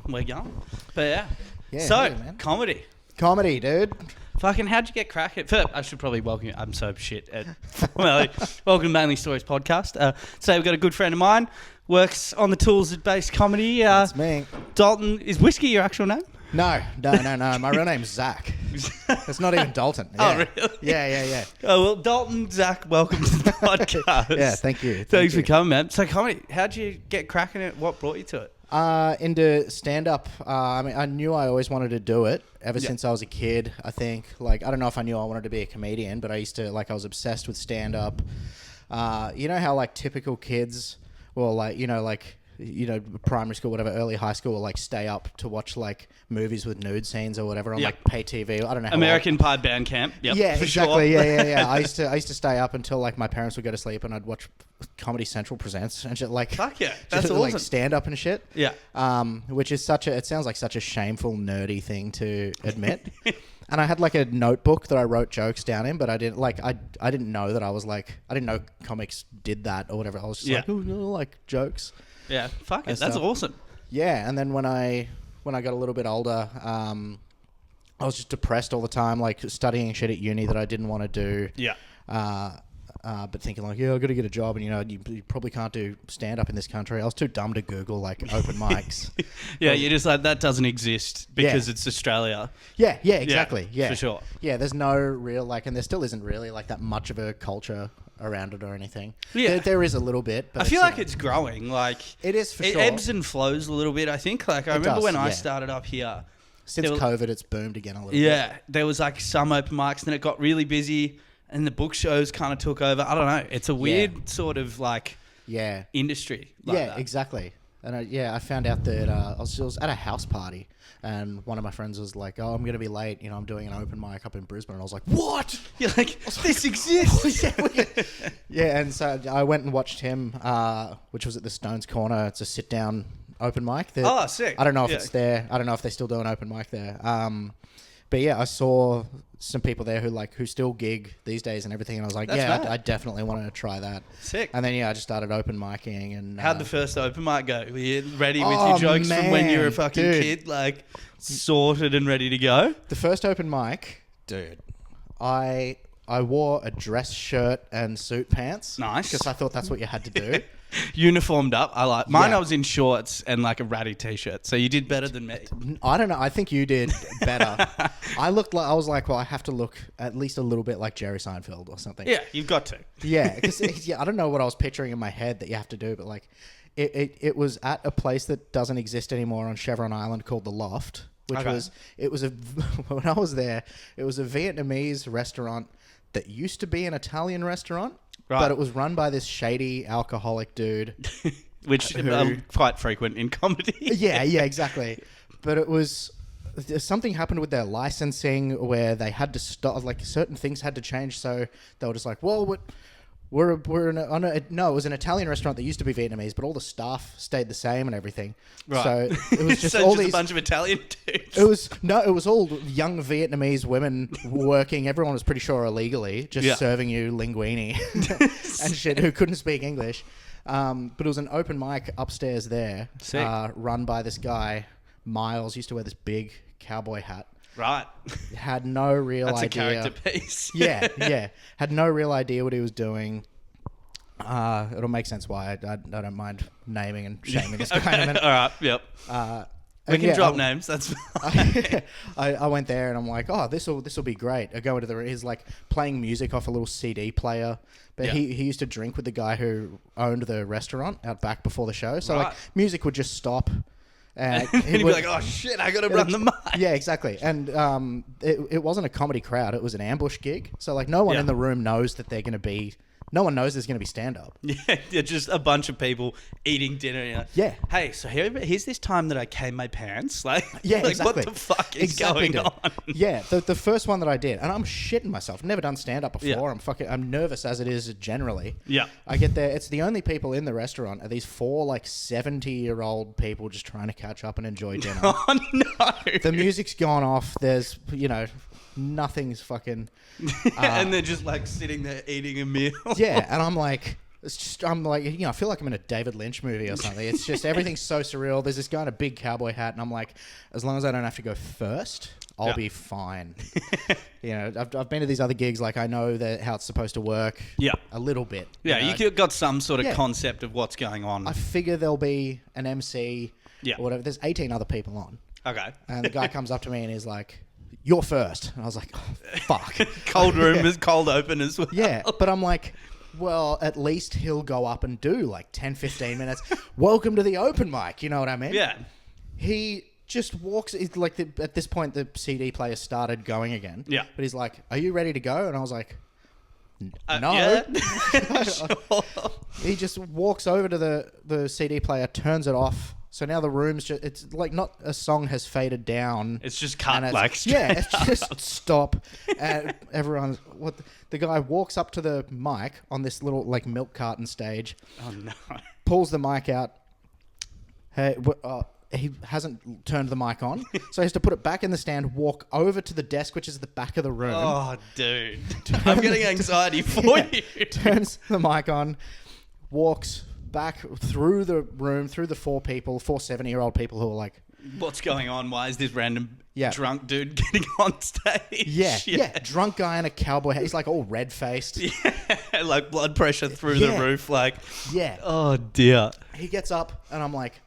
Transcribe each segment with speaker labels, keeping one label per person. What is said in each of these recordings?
Speaker 1: we're going. But
Speaker 2: Yeah,
Speaker 1: so,
Speaker 2: hey, man.
Speaker 1: comedy,
Speaker 2: dude.
Speaker 1: Fucking, how'd you get cracking? First, I should probably welcome you. I'm so shit at formality. Welcome to Mainly Stories podcast. Today we've got a good friend of mine, works on the tools-based comedy.
Speaker 2: That's me.
Speaker 1: Dalton, is Whiskey your actual name?
Speaker 2: No. My real name's Zach. It's not even Dalton. Yeah.
Speaker 1: Oh, really?
Speaker 2: Yeah.
Speaker 1: Oh, well, Dalton, Zach, welcome to the podcast.
Speaker 2: Yeah, thank you.
Speaker 1: Thanks for coming, man. So, comedy, how'd you get cracking it? What brought you to it?
Speaker 2: Into stand-up. I knew I always wanted to do it ever since I was a kid, I think. Like, I don't know if I knew I wanted to be a comedian, but I was obsessed with stand-up. You know how, like, typical kids, primary school, whatever, early high school will, like, stay up to watch, like, movies with nude scenes or whatever on, like, pay TV. I don't know how
Speaker 1: American Pie Band Camp. Yep,
Speaker 2: yeah,
Speaker 1: for
Speaker 2: exactly.
Speaker 1: Sure.
Speaker 2: Yeah. I used to stay up until, like, my parents would go to sleep and I'd watch Comedy Central Presents and shit, like...
Speaker 1: Fuck yeah, that's
Speaker 2: just,
Speaker 1: awesome.
Speaker 2: Like, stand-up and shit.
Speaker 1: Yeah.
Speaker 2: Which is it sounds like such a shameful, nerdy thing to admit. And I had, like, a notebook that I wrote jokes down in, but I didn't know that I didn't know comics did that or whatever. I was just like jokes.
Speaker 1: Yeah, fuck it.
Speaker 2: And
Speaker 1: That's
Speaker 2: stuff.
Speaker 1: awesome.
Speaker 2: Yeah, and then when I got a little bit older, I was just depressed all the time, like studying shit at uni that I didn't want to do.
Speaker 1: Yeah.
Speaker 2: But thinking like, I've got to get a job, and you probably can't do stand up in this country. I was too dumb to Google like open mics.
Speaker 1: Yeah, you're just like, that doesn't exist because it's Australia.
Speaker 2: Yeah, exactly. Yeah,
Speaker 1: for sure.
Speaker 2: Yeah, there's no real like, and there still isn't really like that much of a culture around it or anything.
Speaker 1: Yeah,
Speaker 2: there is a little bit, but
Speaker 1: I feel like it's growing. Like
Speaker 2: it is for sure.
Speaker 1: It ebbs and flows a little bit. I think. Like I remember when I started up here.
Speaker 2: Since COVID, it's boomed again a little bit.
Speaker 1: Yeah, there was like some open mics, and then it got really busy, and the book shows kind of took over. I don't know. It's a weird sort of like industry. Like that.
Speaker 2: Exactly. And I found out that I was at a house party, and one of my friends was like, "Oh, I'm going to be late. I'm doing an open mic up in Brisbane." And I was like, "What?"
Speaker 1: You're like, "This exists."
Speaker 2: Yeah, and so I went and watched him, which was at the Stones Corner. It's a sit-down open mic.
Speaker 1: Sick.
Speaker 2: I don't know if it's there. I don't know if they still do an open mic there. But yeah, I saw some people there who still gig these days and everything, and I was like, I definitely want to try that.
Speaker 1: Sick.
Speaker 2: And then I just started open micing. And
Speaker 1: how'd the first open mic go? Were you ready with your jokes from when you were a fucking kid, like sorted and ready to go?
Speaker 2: The first open mic, dude, I wore a dress shirt and suit pants.
Speaker 1: Nice.
Speaker 2: Because I thought that's what you had to do.
Speaker 1: Uniformed up. I like mine. I was in shorts and like a ratty t-shirt. So you did better than me.
Speaker 2: I don't know. I think you did better. I was like, well, I have to look at least a little bit like Jerry Seinfeld or something.
Speaker 1: Yeah, you've got to.
Speaker 2: Yeah, because I don't know what I was picturing in my head that you have to do, but like, it was at a place that doesn't exist anymore on Chevron Island called the Loft, which when I was there, it was a Vietnamese restaurant that used to be an Italian restaurant. Right. But it was run by this shady alcoholic dude.
Speaker 1: Which quite frequent in comedy.
Speaker 2: Yeah, exactly. But it was... Something happened with their licensing where they had to stop... Like, certain things had to change, so they were just like, well, it was an Italian restaurant that used to be Vietnamese, but all the staff stayed the same and everything. Right. So it was just a bunch of Italian dudes. It was all young Vietnamese women working. Everyone was pretty sure illegally, just serving you linguine and shit, who couldn't speak English. But it was an open mic upstairs there, run by this guy, Miles. Used to wear this big cowboy hat.
Speaker 1: Right.
Speaker 2: Had no real idea.
Speaker 1: That's a character piece.
Speaker 2: Yeah. Had no real idea what he was doing. It'll make sense why I don't mind naming and shaming this guy in a minute.
Speaker 1: All right, yep. We can drop names, that's fine.
Speaker 2: I went there and I'm like, oh, this'll be great. I go into he's like playing music off a little CD player. But he used to drink with the guy who owned the restaurant out back before the show. So like music would just stop.
Speaker 1: And he'd be like, oh shit, I gotta run the mic.
Speaker 2: Yeah, exactly. And it wasn't a comedy crowd, it was an ambush gig. So like no one in the room knows that they're gonna be... No one knows there's going to be stand-up.
Speaker 1: Yeah, just a bunch of people eating dinner. And like, hey, so here's this time that I came my parents. Like,
Speaker 2: exactly.
Speaker 1: What the fuck is going on?
Speaker 2: Yeah, the first one that I did, and I'm shitting myself. Never done stand-up before. I'm nervous as it is generally.
Speaker 1: Yeah.
Speaker 2: I get there. It's the only people in the restaurant are these 4 like 70-year-old people just trying to catch up and enjoy dinner.
Speaker 1: Oh no!
Speaker 2: The music's gone off. There's nothing's fucking...
Speaker 1: and they're just like sitting there eating a meal.
Speaker 2: Yeah, and I'm like, It's just, I'm like, I feel like I'm in a David Lynch movie or something. It's just, everything's so surreal. There's this guy in a big cowboy hat, and I'm like, as long as I don't have to go first, I'll be fine. I've been to these other gigs, like I know how it's supposed to work. Yeah. A little bit.
Speaker 1: Yeah, you got some sort of concept of what's going on.
Speaker 2: I figure there'll be an MC or whatever. There's 18 other people on.
Speaker 1: Okay.
Speaker 2: And the guy comes up to me and he's like, "You're first." And I was like, oh, fuck.
Speaker 1: Cold room is cold open as well.
Speaker 2: Yeah, but I'm like, well, at least he'll go up and do like 10, 15 minutes. Welcome to the open mic. You know what I mean?
Speaker 1: Yeah.
Speaker 2: He just walks. It's like at this point, the CD player started going again.
Speaker 1: Yeah.
Speaker 2: But he's like, "Are you ready to go?" And I was like, "No."
Speaker 1: Yeah. Sure.
Speaker 2: He just walks over to the CD player, turns it off. So now the room's just, it's like not a song has faded down.
Speaker 1: It's just cut
Speaker 2: it's just stop. And the guy walks up to the mic on this little like milk carton stage.
Speaker 1: Oh no.
Speaker 2: Pulls the mic out. Hey, he hasn't turned the mic on. So he has to put it back in the stand, walk over to the desk, which is at the back of the room.
Speaker 1: Oh, dude. I'm getting anxiety for you.
Speaker 2: Turns the mic on, walks back through the room, through the four 70-year-old people who are like,
Speaker 1: what's going on? Why is this random drunk dude getting on stage?
Speaker 2: Yeah. Drunk guy in a cowboy hat. He's like all red-faced.
Speaker 1: Yeah, like blood pressure through the roof. Like,
Speaker 2: yeah.
Speaker 1: Oh, dear.
Speaker 2: He gets up and I'm like,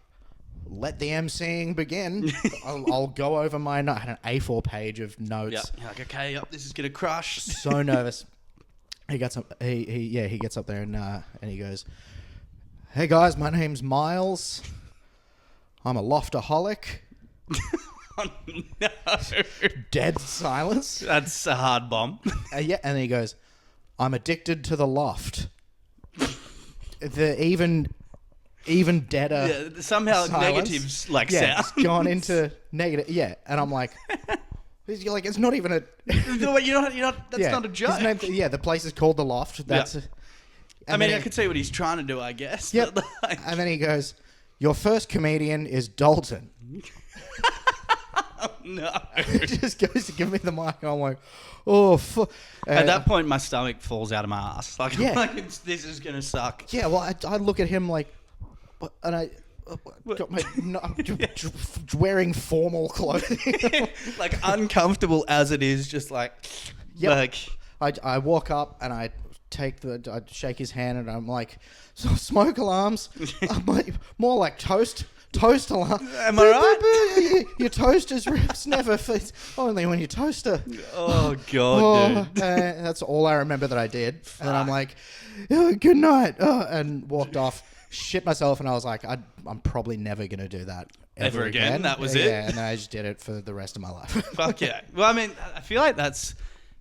Speaker 2: let the emceeing begin. I'll go over my note. I had an A4 page of notes.
Speaker 1: Yeah. Like, okay, this is going to crush.
Speaker 2: So nervous. He gets up. He gets up there and he goes, "Hey guys, my name's Miles. I'm a loftaholic."
Speaker 1: Oh, no.
Speaker 2: Dead silence.
Speaker 1: That's a hard bomb.
Speaker 2: And then he goes, "I'm addicted to the loft." The even deader.
Speaker 1: Yeah, somehow
Speaker 2: silence.
Speaker 1: Negatives sound.
Speaker 2: It's gone into negative. Yeah, and I'm like, you're like, it's not even a.
Speaker 1: You're not. That's not a joke.
Speaker 2: His name, the place is called the Loft. That's.
Speaker 1: Yeah. I could see what he's trying to do, I guess.
Speaker 2: Yep. And then he goes, "Your first comedian is Dalton."
Speaker 1: Oh, no.
Speaker 2: He just goes to give me the mic. I'm like, oh, fuck.
Speaker 1: At that point, my stomach falls out of my ass. Like, this is going to suck.
Speaker 2: Yeah, well, I look at him like, and I got my, wearing formal clothing.
Speaker 1: Like, uncomfortable as it is, just like,
Speaker 2: I walk up and I shake his hand and I'm like, smoke alarms. I'm like, more like toast alarm.
Speaker 1: Am I right?
Speaker 2: Your toaster's rips never fit. Only when you toaster.
Speaker 1: Oh, God, dude.
Speaker 2: That's all I remember that I did. Fuck. And I'm like, good night. And walked off. Shit myself. And I was like, I'm probably never going to do that ever again.
Speaker 1: That was it?
Speaker 2: Yeah, and I just did it for the rest of my life.
Speaker 1: Fuck yeah. Well, I mean, I feel like that's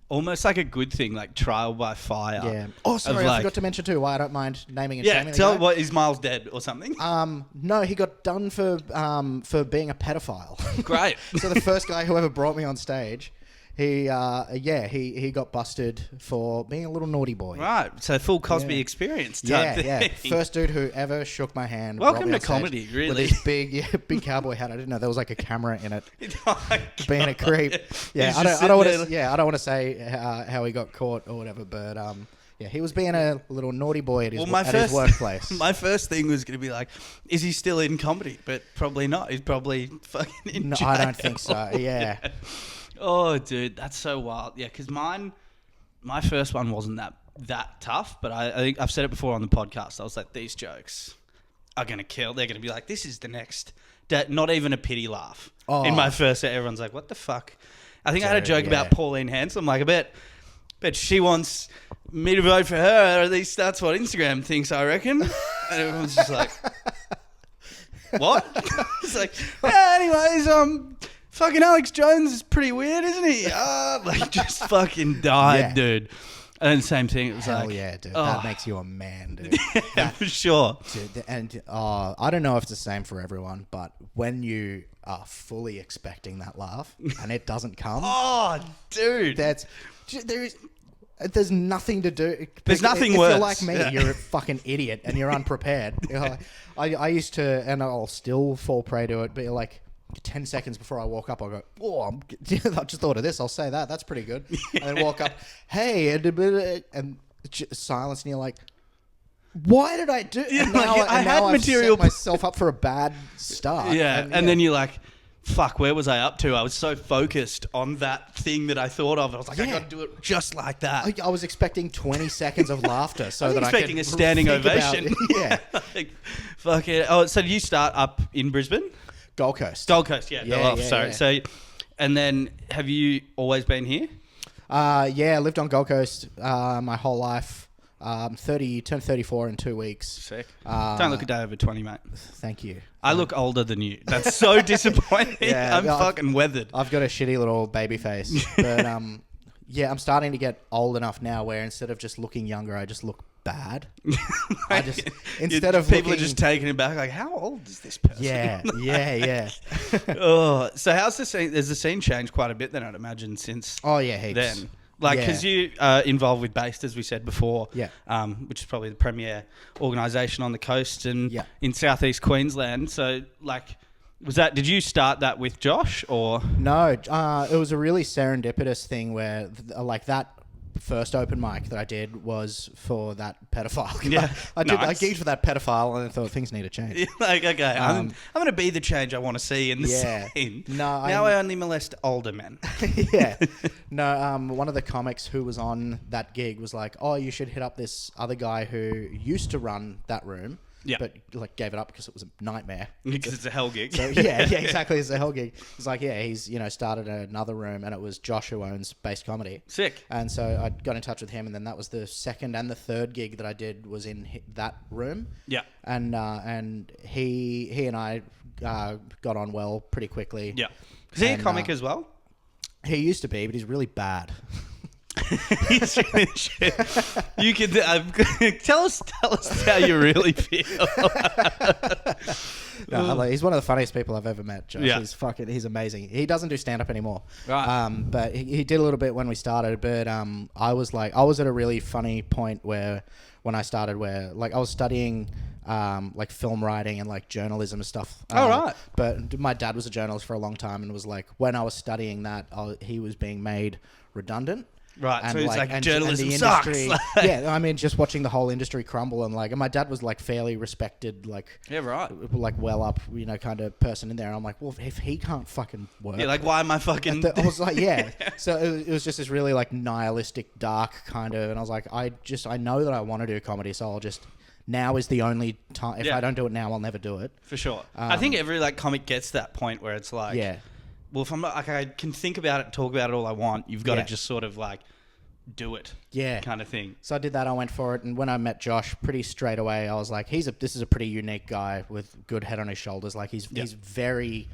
Speaker 1: almost like a good thing, like trial by fire.
Speaker 2: Yeah. Oh, sorry, I forgot to mention too why I don't mind naming and shaming.
Speaker 1: Yeah, tell what, is Miles dead or something?
Speaker 2: No, he got done for being a pedophile.
Speaker 1: Great.
Speaker 2: So the first guy who ever brought me on stage, he got busted for being a little naughty boy.
Speaker 1: Right. So full Cosby experience.
Speaker 2: Yeah. First dude who ever shook my hand.
Speaker 1: Welcome to comedy, really.
Speaker 2: With this big cowboy hat. I didn't know there was like a camera in it. Being a creep. Yeah, I don't want to say how he got caught or whatever, but he was being a little naughty boy at his workplace.
Speaker 1: My first thing was going to be like, is he still in comedy? But probably not. He's probably fucking in jail.
Speaker 2: I don't think so. Yeah.
Speaker 1: Oh, dude, that's so wild. Yeah, because my first one wasn't that tough, but I think I've said it before on the podcast. I was like, these jokes are going to kill. They're going to be like, this is the next. Not even a pity laugh. Oh. In my first set, everyone's like, what the fuck? I think I had a joke about Pauline Hanson. Like, I bet she wants me to vote for her, or at least that's what Instagram thinks, I reckon. And everyone's just like, what? It's like, anyways, fucking Alex Jones is pretty weird, isn't he? Just fucking died, dude. And then same thing. It was
Speaker 2: Hell yeah, dude. That makes you a man, dude.
Speaker 1: For sure.
Speaker 2: Dude, and I don't know if it's the same for everyone, but when you are fully expecting that laugh and it doesn't come.
Speaker 1: Oh, dude.
Speaker 2: There's nothing to do.
Speaker 1: There's nothing worse.
Speaker 2: If you're like me, you're a fucking idiot and you're unprepared. I used to, and I'll still fall prey to it, but you're like, 10 seconds before I walk up, I go, I just thought of this. I'll say that. That's pretty good. And then walk up, hey, and silence, and you're like, why did I do?
Speaker 1: Yeah,
Speaker 2: and now,
Speaker 1: like, I had
Speaker 2: I've
Speaker 1: material
Speaker 2: set myself up for a bad start.
Speaker 1: Yeah, and then you're like, fuck, where was I up to? I was so focused on that thing that I thought of. I was like, I got to do it just like that.
Speaker 2: I was expecting 20 seconds of laughter so
Speaker 1: I was
Speaker 2: that
Speaker 1: expecting
Speaker 2: I
Speaker 1: a
Speaker 2: could
Speaker 1: standing
Speaker 2: think
Speaker 1: ovation.
Speaker 2: About, yeah.
Speaker 1: Like, fuck it. Oh, so did you start up in Brisbane?
Speaker 2: Gold Coast.
Speaker 1: Gold Coast, yeah. Sorry. Yeah. So, and then have you always been here?
Speaker 2: Yeah, I lived on Gold Coast my whole life. 30, turned 34 in 2 weeks.
Speaker 1: Sick. Don't look a day over 20, mate.
Speaker 2: Thank you.
Speaker 1: I look older than you. That's so disappointing. Yeah, I'm fucking weathered.
Speaker 2: I've got a shitty little baby face. But yeah, I'm starting to get old enough now where instead of just looking younger, I just look bad. I just instead of
Speaker 1: people are just taking it back like, how old is this person?
Speaker 2: Yeah.
Speaker 1: Oh, so how's the scene? There's the scene changed quite a bit then, I'd imagine, since
Speaker 2: heaps.
Speaker 1: then. Like, because you are involved with Based, as we said before, which is probably the premier organisation on the coast and in South-East Queensland. So, like, did you start that with Josh or?
Speaker 2: No, it was a really serendipitous thing where, like, that first open mic that I did was for that pedophile. Yeah, I gigged for that pedophile and I thought things need to change.
Speaker 1: Like, okay, I'm going to be the change I want to see in the scene.
Speaker 2: No,
Speaker 1: now I only molest older men.
Speaker 2: Yeah. No, one of the comics who was on that gig was like, oh, you should hit up this other guy who used to run that room. Yeah, but like gave it up because it was a nightmare.
Speaker 1: Because it's a hell gig.
Speaker 2: So, yeah, exactly. It's a hell gig. It's like, he's started another room, and it was Josh who owns Based Comedy.
Speaker 1: Sick.
Speaker 2: And so I got in touch with him, and then that was the second and the third gig that I did was in that room. Yeah. And he and I got on well pretty quickly. Yeah.
Speaker 1: Is he a comic as well?
Speaker 2: He used to be, but he's really bad.
Speaker 1: He's really shit. You can tell us how you really feel.
Speaker 2: No, he's one of the funniest people I've ever met, Josh. Yeah. He's amazing. He doesn't do stand up anymore. Right. But he did a little bit when we started, but I was at a really funny point when I started where like I was studying like film writing and like journalism and stuff.
Speaker 1: Right.
Speaker 2: But my dad was a journalist for a long time and was like when I was studying that he was being made redundant.
Speaker 1: Right, and so it's like journalism sucks.
Speaker 2: Yeah, I mean, just watching the whole industry crumble and like, and my dad was like fairly respected, like like well up, kind of person in there. And I'm like, well, if he can't fucking work,
Speaker 1: like why am I fucking?
Speaker 2: I was like, So it was just this really like nihilistic, dark kind of, and I was like, I know that I want to do comedy, so I'll just. Now is the only time. If I don't do it now, I'll never do it.
Speaker 1: For sure. I think every like comic gets to that point where it's like, well, if I'm not, like, I can think about it, talk about it all I want. You've got to just sort of like do it, kind of thing.
Speaker 2: So I did that. I went for it, and when I met Josh, pretty straight away, I was like, this is a pretty unique guy with good head on his shoulders. Like he's very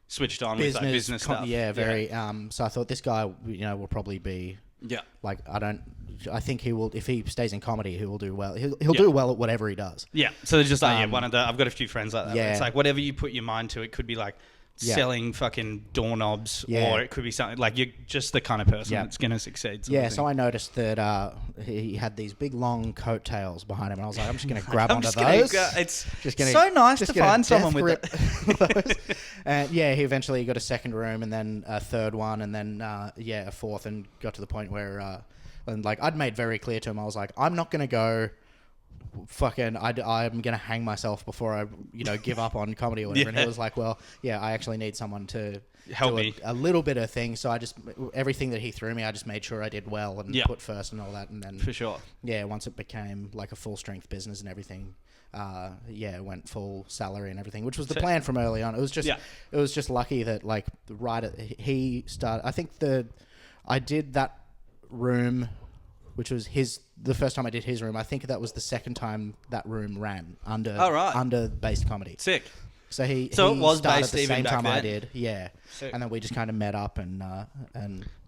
Speaker 1: switched on with like business stuff.
Speaker 2: Yeah, very. So I thought this guy, will probably be. Yeah. Like I think he will. If he stays in comedy, he will do well. He'll do well at whatever he does.
Speaker 1: Yeah. So it's just like I've got a few friends like that. Yeah. It's like whatever you put your mind to, it could be like. Selling fucking doorknobs, or it could be something like you're just the kind of person that's going to succeed.
Speaker 2: So I noticed that he had these big long coattails behind him, and I was like, I'm just going to grab onto those.
Speaker 1: It's so nice to find someone with
Speaker 2: it. And he eventually got a second room, and then a third one, and then a fourth, and got to the point where, and like I'd made very clear to him, I was like, I'm not going to go. Fucking, I'm gonna hang myself before I, give up on comedy or whatever. And he was like, well, I actually need someone to
Speaker 1: help me
Speaker 2: a little bit of things. So I just everything that he threw me, I just made sure I did well and put first and all that. And then
Speaker 1: for sure,
Speaker 2: once it became like a full strength business and everything, it went full salary and everything, which was the plan from early on. It was just lucky that like he started. I think I did that room. Which was the first time I did his room. I think that was the second time that room ran under Based Comedy.
Speaker 1: Sick.
Speaker 2: So he
Speaker 1: it was
Speaker 2: started
Speaker 1: Based
Speaker 2: the same time
Speaker 1: then.
Speaker 2: I did. Yeah. Sick. And then we just kind of met up and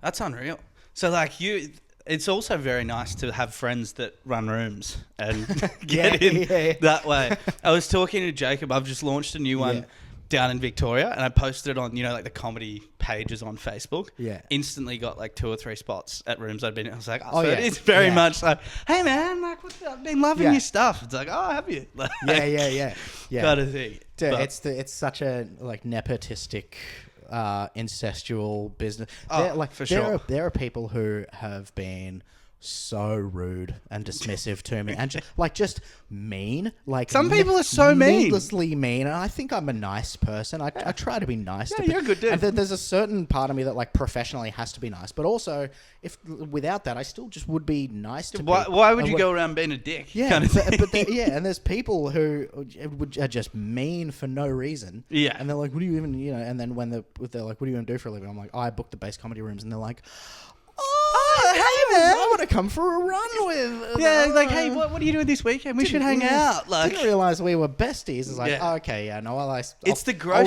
Speaker 1: that's unreal. So like it's also very nice to have friends that run rooms and get in that way. I was talking to Jacob. I've just launched a new one. Down in Victoria, and I posted it on, like the comedy pages on Facebook. Yeah. Instantly got like 2 or 3 spots at rooms I'd been in. I was like, it's very much like, hey man, like I've been loving your stuff. It's like, oh, have you? Like,
Speaker 2: yeah.
Speaker 1: Kind of thing.
Speaker 2: Dude, it's such a like nepotistic, incestual business.
Speaker 1: For sure.
Speaker 2: There are people who have been so rude and dismissive to me, and just mean. Like
Speaker 1: some people are so mean,
Speaker 2: needlessly mean. And I think I'm a nice person. I try to be nice.
Speaker 1: Yeah, you're a good dude.
Speaker 2: And there's a certain part of me that like professionally has to be nice, but also if without that, I still just would be nice to people.
Speaker 1: Why would you go around being a dick?
Speaker 2: Yeah,
Speaker 1: kind of
Speaker 2: and there's people who are just mean for no reason.
Speaker 1: Yeah,
Speaker 2: and they're like, "What do you even?" And then when they're like, "What do you even do for a living?" I'm like, "I book the base comedy rooms," and they're like, hey man, I want to come for a run with.
Speaker 1: Yeah, like, hey, what are you doing this weekend? We should hang out. Like,
Speaker 2: didn't realize we were besties. It's like, okay, yeah, no, I'll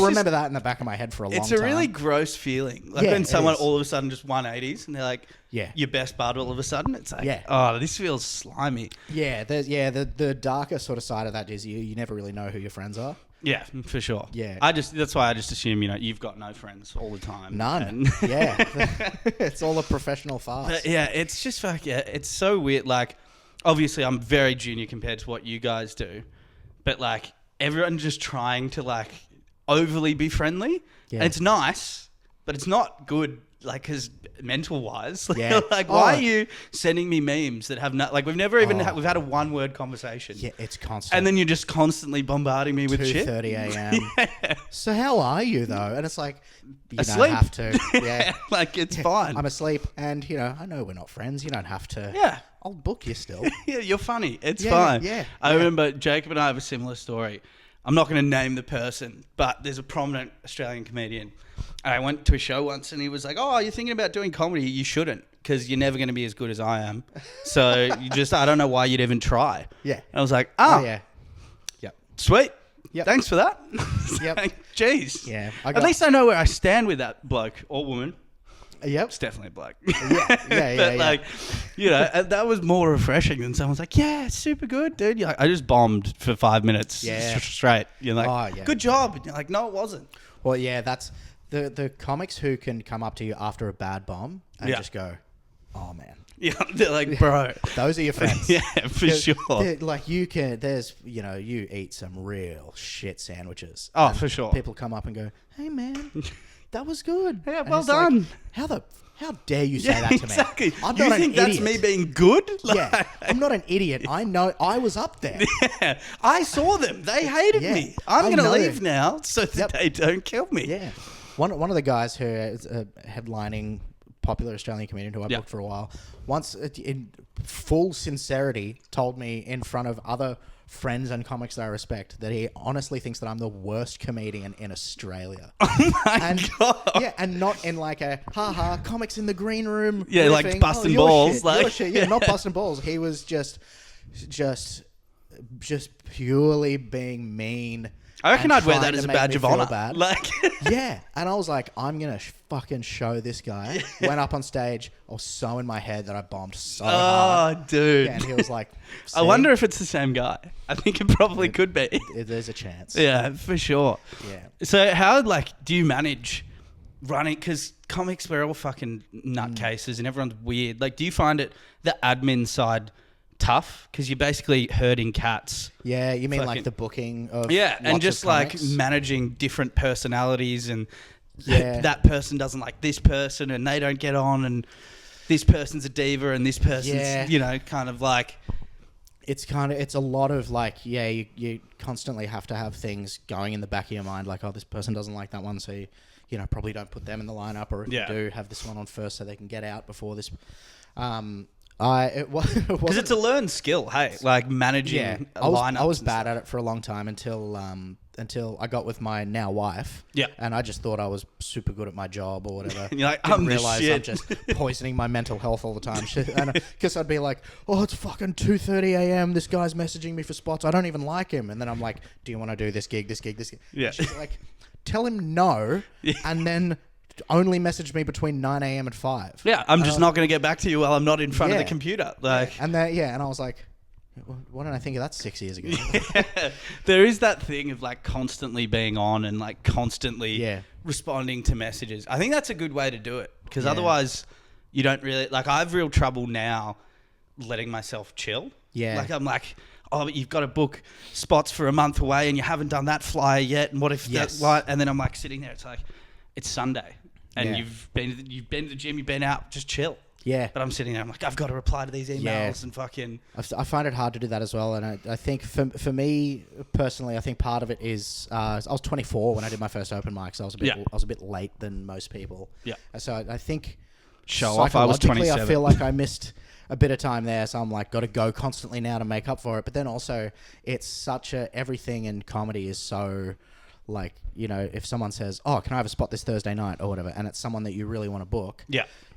Speaker 2: remember that in the back of my head for a long time.
Speaker 1: It's a really gross feeling. Like when someone all of a sudden just 180s and they're like, your best bud all of a sudden. It's like, oh, this feels slimy.
Speaker 2: Yeah, the darker sort of side of that is you never really know who your friends are.
Speaker 1: Yeah, for sure.
Speaker 2: Yeah,
Speaker 1: that's why I just assume you've got no friends all the time.
Speaker 2: None. Yeah, it's all a professional farce.
Speaker 1: But yeah, it's just it's so weird. Like, obviously, I'm very junior compared to what you guys do, but like everyone's just trying to like overly be friendly, and it's nice, but it's not good. Like, because mental wise, like, why are you sending me memes that have not, like, we've never even we've had a 1-word conversation.
Speaker 2: Yeah, it's constant.
Speaker 1: And then you're just constantly bombarding me with shit.
Speaker 2: 2:30 a.m. Yeah. So how are you though? And it's like, you
Speaker 1: asleep.
Speaker 2: don't have to. Yeah.
Speaker 1: Like, it's fine.
Speaker 2: I'm asleep, and I know we're not friends. You don't have to.
Speaker 1: Yeah.
Speaker 2: I'll book you still.
Speaker 1: Yeah, you're funny. It's fine.
Speaker 2: Yeah.
Speaker 1: I remember Jacob and I have a similar story. I'm not going to name the person, but there's a prominent Australian comedian. And I went to a show once and he was like, oh, you're thinking about doing comedy? You shouldn't, because you're never going to be as good as I am. So I don't know why you'd even try.
Speaker 2: Yeah.
Speaker 1: And I was like, oh yeah.
Speaker 2: Yep.
Speaker 1: Sweet.
Speaker 2: Yep.
Speaker 1: Thanks for that.
Speaker 2: Yep.
Speaker 1: Jeez.
Speaker 2: Yeah.
Speaker 1: At least I know where I stand with that bloke or woman.
Speaker 2: Yep.
Speaker 1: It's definitely a bloke.
Speaker 2: Yeah.
Speaker 1: But like, that was more refreshing than someone's like, yeah, it's super good, dude. You're like, I just bombed for 5 minutes straight. You're like, good job. And you're like, no, it wasn't.
Speaker 2: Well, yeah, that's the comics who can come up to you after a bad bomb and just go, oh man.
Speaker 1: Yeah, they're like, bro.
Speaker 2: Those are your friends.
Speaker 1: Yeah, for sure.
Speaker 2: Like you eat some real shit sandwiches.
Speaker 1: Oh, for sure.
Speaker 2: People come up and go, hey man, that was good.
Speaker 1: Yeah, well done.
Speaker 2: Like, how dare you say that to me?
Speaker 1: Exactly.
Speaker 2: I'm
Speaker 1: you
Speaker 2: not
Speaker 1: think
Speaker 2: an
Speaker 1: that's
Speaker 2: idiot.
Speaker 1: me being good?
Speaker 2: Yeah, I'm not an idiot. I know I was up there.
Speaker 1: Yeah, I saw them. They hated me. I'm going to leave now so that they don't kill me.
Speaker 2: Yeah. One of the guys who is headlining popular Australian comedian who I booked for a while, once in full sincerity told me in front of other friends and comics that I respect that he honestly thinks that I'm the worst comedian in Australia.
Speaker 1: Oh my God.
Speaker 2: Yeah, and not in like a haha comics in the green room.
Speaker 1: Yeah,
Speaker 2: riffing,
Speaker 1: like busting balls.
Speaker 2: Shit. Yeah, not busting balls. He was just purely being mean.
Speaker 1: I reckon I'd wear that as a badge of honor.
Speaker 2: Like, yeah, and I was like, I'm gonna fucking show this guy. Yeah. Went up on stage. I was so in my head that I bombed so hard.
Speaker 1: Oh, dude!
Speaker 2: Yeah, and he was like,
Speaker 1: I wonder if it's the same guy. I think it probably could be.
Speaker 2: There's a chance.
Speaker 1: Yeah, for sure.
Speaker 2: Yeah.
Speaker 1: So how do you manage running? Because comics, we're all fucking nutcases, and everyone's weird. Like, do you find it the admin side tough because you're basically herding cats?
Speaker 2: Yeah, you mean like the booking of
Speaker 1: and just like managing different personalities, and that person doesn't like this person and they don't get on, and this person's a diva and this person's kind of like it's a lot of like you constantly have to have things going in the back of your mind like, oh, this person doesn't like that one, so you probably don't put them in the lineup, or if you do, have this one on first so they can get out before this. Because it's a learned skill, hey, like managing lineups.
Speaker 2: I was bad at it for a long time until I got with my now wife.
Speaker 1: Yeah,
Speaker 2: and I just thought I was super good at my job or whatever.
Speaker 1: And you're like,
Speaker 2: I'm just poisoning my mental health all the time. And because I'd be like, oh, it's fucking 2:30 a.m. This guy's messaging me for spots. I don't even like him. And then I'm like, do you want to do this gig?
Speaker 1: Yeah.
Speaker 2: And she's like, tell him no, and then only message me between 9 a.m. and 5.
Speaker 1: Yeah, I'm just not going to get back to you while I'm not in front of the computer. Like,
Speaker 2: and I was like, why didn't I think of that 6 years ago?
Speaker 1: There is that thing of like constantly being on and like constantly responding to messages. I think that's a good way to do it, because otherwise you don't really, like, I have real trouble now letting myself chill. Yeah. Like, I'm like, oh, but you've got to book spots for a month away and you haven't done that flyer yet. And what if that, like, and then I'm like sitting there, it's like, it's Sunday. And you've been to the gym, you've been out, just chill.
Speaker 2: Yeah.
Speaker 1: But I'm sitting there, I'm like, I've got to reply to these emails and fucking...
Speaker 2: I find it hard to do that as well. And I think for me, personally, I think part of it is... I was 24 when I did my first open mic, so I was a bit late than most people.
Speaker 1: Yeah.
Speaker 2: So I think...
Speaker 1: Show off, I was 27.
Speaker 2: I feel like I missed a bit of time there, so I'm like, got to go constantly now to make up for it. But then also, it's such a... Everything in comedy is so... Like, you know, if someone says, oh, can I have a spot this Thursday night or whatever, and it's someone that you really want to book,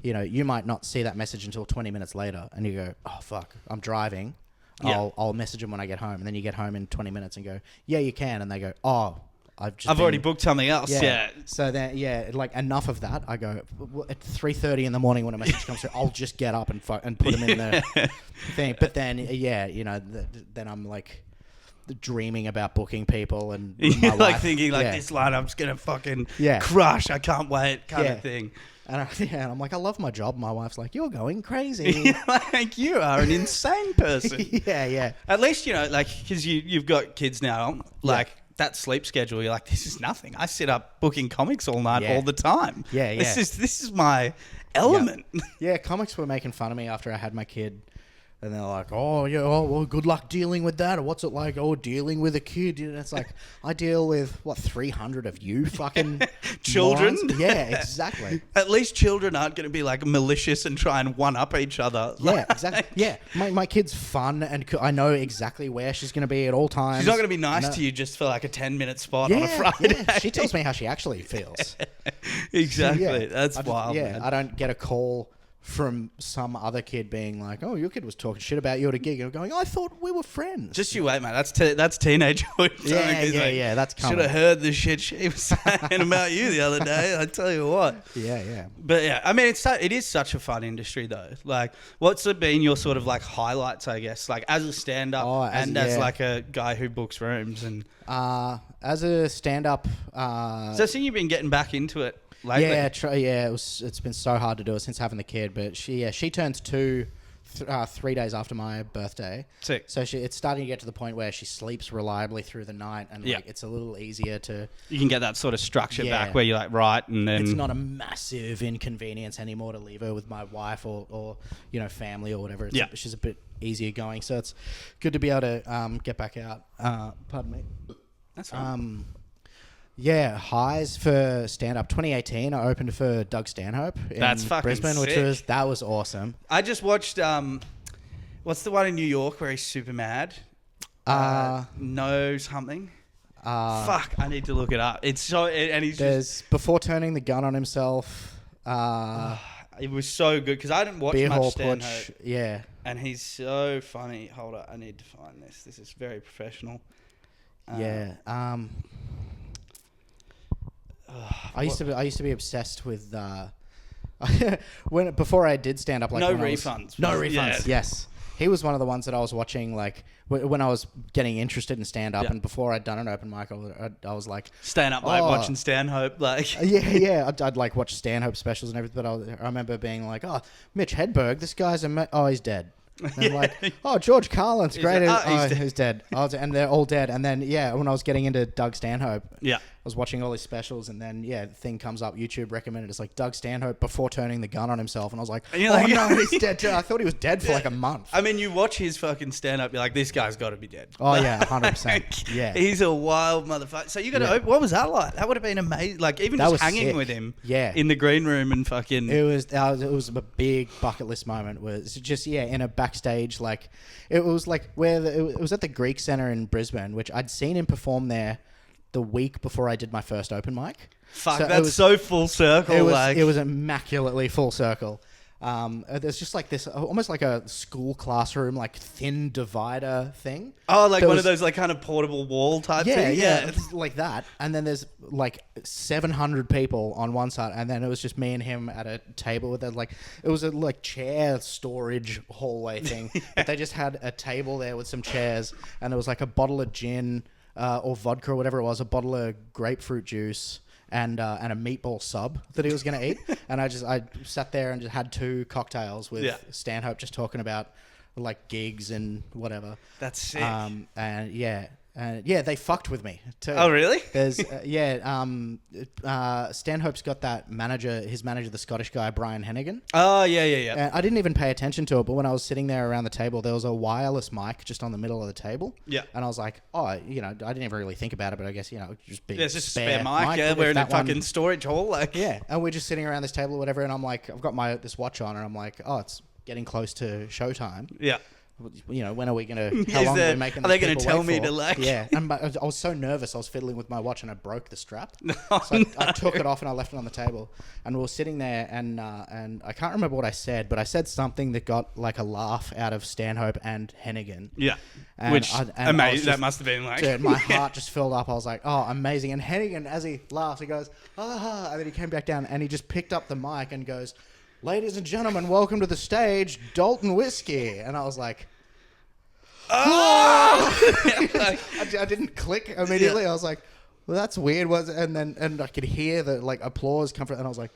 Speaker 2: you know, you might not see that message until 20 minutes later, and you go, oh, fuck, I'm driving. I'll message them when I get home. And then you get home in 20 minutes and go, yeah, you can. And they go, oh, I've
Speaker 1: already booked something else. Yeah.
Speaker 2: So then, like, enough of that. I go, at 3:30 in the morning when a message comes through, I'll just get up and put them in the thing. But then, you know, then I'm like... dreaming about booking people and my
Speaker 1: like
Speaker 2: wife,
Speaker 1: thinking like this lineup's gonna fucking crush. I can't wait, kind of thing.
Speaker 2: And I'm like, I love my job. My wife's like, you're going crazy.
Speaker 1: Like, you are an insane person.
Speaker 2: Yeah.
Speaker 1: At least, you know, like, because you've got kids now, like that sleep schedule. You're like, this is nothing. I sit up booking comics all night, all the time.
Speaker 2: Yeah.
Speaker 1: This is my element.
Speaker 2: Yeah, comics were making fun of me after I had my kid. And they're like, oh, yeah, well, good luck dealing with that. Or what's it like, dealing with a kid? And it's like, I deal with, 300 of you fucking
Speaker 1: children?
Speaker 2: Morons? Yeah, exactly.
Speaker 1: At least children aren't going to be, like, malicious and try and one-up each other.
Speaker 2: Yeah, exactly. Yeah, my kid's fun, and I know exactly where she's going to be at all times.
Speaker 1: She's not going to be nice to you just for, like, a 10-minute spot on a Friday.
Speaker 2: Yeah, she tells me how she actually feels.
Speaker 1: Exactly.
Speaker 2: So,
Speaker 1: That's wild, man.
Speaker 2: I don't get a call from some other kid being like, oh, your kid was talking shit about you at a gig. And I'm going, I thought we were friends.
Speaker 1: Just you wait, mate. That's teenagehood.
Speaker 2: Yeah, that's coming.
Speaker 1: Should have heard the shit she was saying about you the other day. I tell you what.
Speaker 2: Yeah.
Speaker 1: But yeah, I mean, it is such a fun industry though. Like, what's been your sort of like highlights, I guess, like as a stand-up as like a guy who books rooms and...
Speaker 2: as a stand-up...
Speaker 1: so I think you've been getting back into it. Lately.
Speaker 2: It's been so hard to do it since having the kid, but she turns 2 3 days after my birthday.
Speaker 1: Sick.
Speaker 2: So it's starting to get to the point where she sleeps reliably through the night, and like it's a little easier to...
Speaker 1: You can get that sort of structure back where you're like, right, and then...
Speaker 2: It's not a massive inconvenience anymore to leave her with my wife or you know, family or whatever. She's a bit easier going, so it's good to be able to get back out. Pardon me.
Speaker 1: That's right.
Speaker 2: Yeah, highs for stand-up. 2018, I opened for Doug Stanhope in Brisbane,
Speaker 1: sick.
Speaker 2: That was awesome.
Speaker 1: I just watched, what's the one in New York where he's super mad? Know something? Fuck, I need to look it up. It's so, and he's just...
Speaker 2: Before turning the gun on himself.
Speaker 1: It was so good, because I didn't watch
Speaker 2: Beer
Speaker 1: much
Speaker 2: Hall
Speaker 1: Stanhope.
Speaker 2: Putsch, yeah.
Speaker 1: And he's so funny. Hold on, I need to find this. This is very professional.
Speaker 2: I used to be obsessed with before I did stand up. Like
Speaker 1: no refunds.
Speaker 2: Yes, he was one of the ones that I was watching. Like when I was getting interested in stand up, and before I'd done an open mic, I was like
Speaker 1: staying up late watching Stanhope. Like
Speaker 2: I'd like watch Stanhope specials and everything. But I remember being like, oh, Mitch Hedberg, this guy's he's dead. And I'm like, oh, George Carlin's great. He's dead. And they're all dead. And then, when I was getting into Doug Stanhope, I was watching all his specials, and then, the thing comes up, YouTube recommended. It's like Doug Stanhope before turning the gun on himself. And I was like, no, he's dead too. I thought he was dead for like a month.
Speaker 1: I mean, you watch his fucking stand-up, you're like, this guy's got to be dead.
Speaker 2: Oh, yeah, 100%. Yeah.
Speaker 1: He's a wild motherfucker. So you got to, what was that like? That would have been amazing. Like, even just hanging with him in the green room and fucking...
Speaker 2: It was a big bucket list moment. It was just, in a backstage, like, it was like it was at the Greek Centre in Brisbane, which I'd seen him perform there the week before I did my first open mic.
Speaker 1: Fuck, so that's so full circle.
Speaker 2: It was immaculately full circle. There's just like this, almost like a school classroom, like thin divider thing.
Speaker 1: Oh, like one of those like kind of portable wall type things?
Speaker 2: Yeah, like that. And then there's like 700 people on one side, and then it was just me and him at a table with it was a like chair storage hallway thing. But they just had a table there with some chairs, and there was like a bottle of gin or vodka or whatever it was, a bottle of grapefruit juice, and a meatball sub that he was going to eat. And I sat there and just had 2 cocktails with Stanhope, just talking about like gigs and whatever.
Speaker 1: That's sick.
Speaker 2: And Yeah, they fucked with me too.
Speaker 1: Oh, really?
Speaker 2: There's Stanhope's got that manager, his manager, the Scottish guy, Brian Hennigan.
Speaker 1: Oh, yeah.
Speaker 2: I didn't even pay attention to it, but when I was sitting there around the table, there was a wireless mic just on the middle of the table.
Speaker 1: Yeah.
Speaker 2: And I was like, I didn't even really think about it, but I guess, just be
Speaker 1: there's just a spare mic, we're in a fucking storage hall.
Speaker 2: Yeah, and we're just sitting around this table or whatever, and I'm like, I've got this watch on, and I'm like, oh, it's getting close to showtime.
Speaker 1: Yeah.
Speaker 2: When are we going to... How long are we making
Speaker 1: Are they going to tell me to
Speaker 2: Yeah, and I was so nervous. I was fiddling with my watch and I broke the strap. I took it off and I left it on the table. And we were sitting there and I can't remember what I said, but I said something that got like a laugh out of Stanhope and Hennigan.
Speaker 1: Yeah,
Speaker 2: and
Speaker 1: amazing. That must have been like...
Speaker 2: Dude, my heart just filled up. I was like, oh, amazing. And Hennigan, as he laughs, he goes, ah, and then he came back down and he just picked up the mic and goes... Ladies and gentlemen, welcome to the stage, Dalton Whiskey. And I was like, oh! I didn't click immediately. Yeah. I was like, well, that's weird. And I could hear the applause come from, and I was like,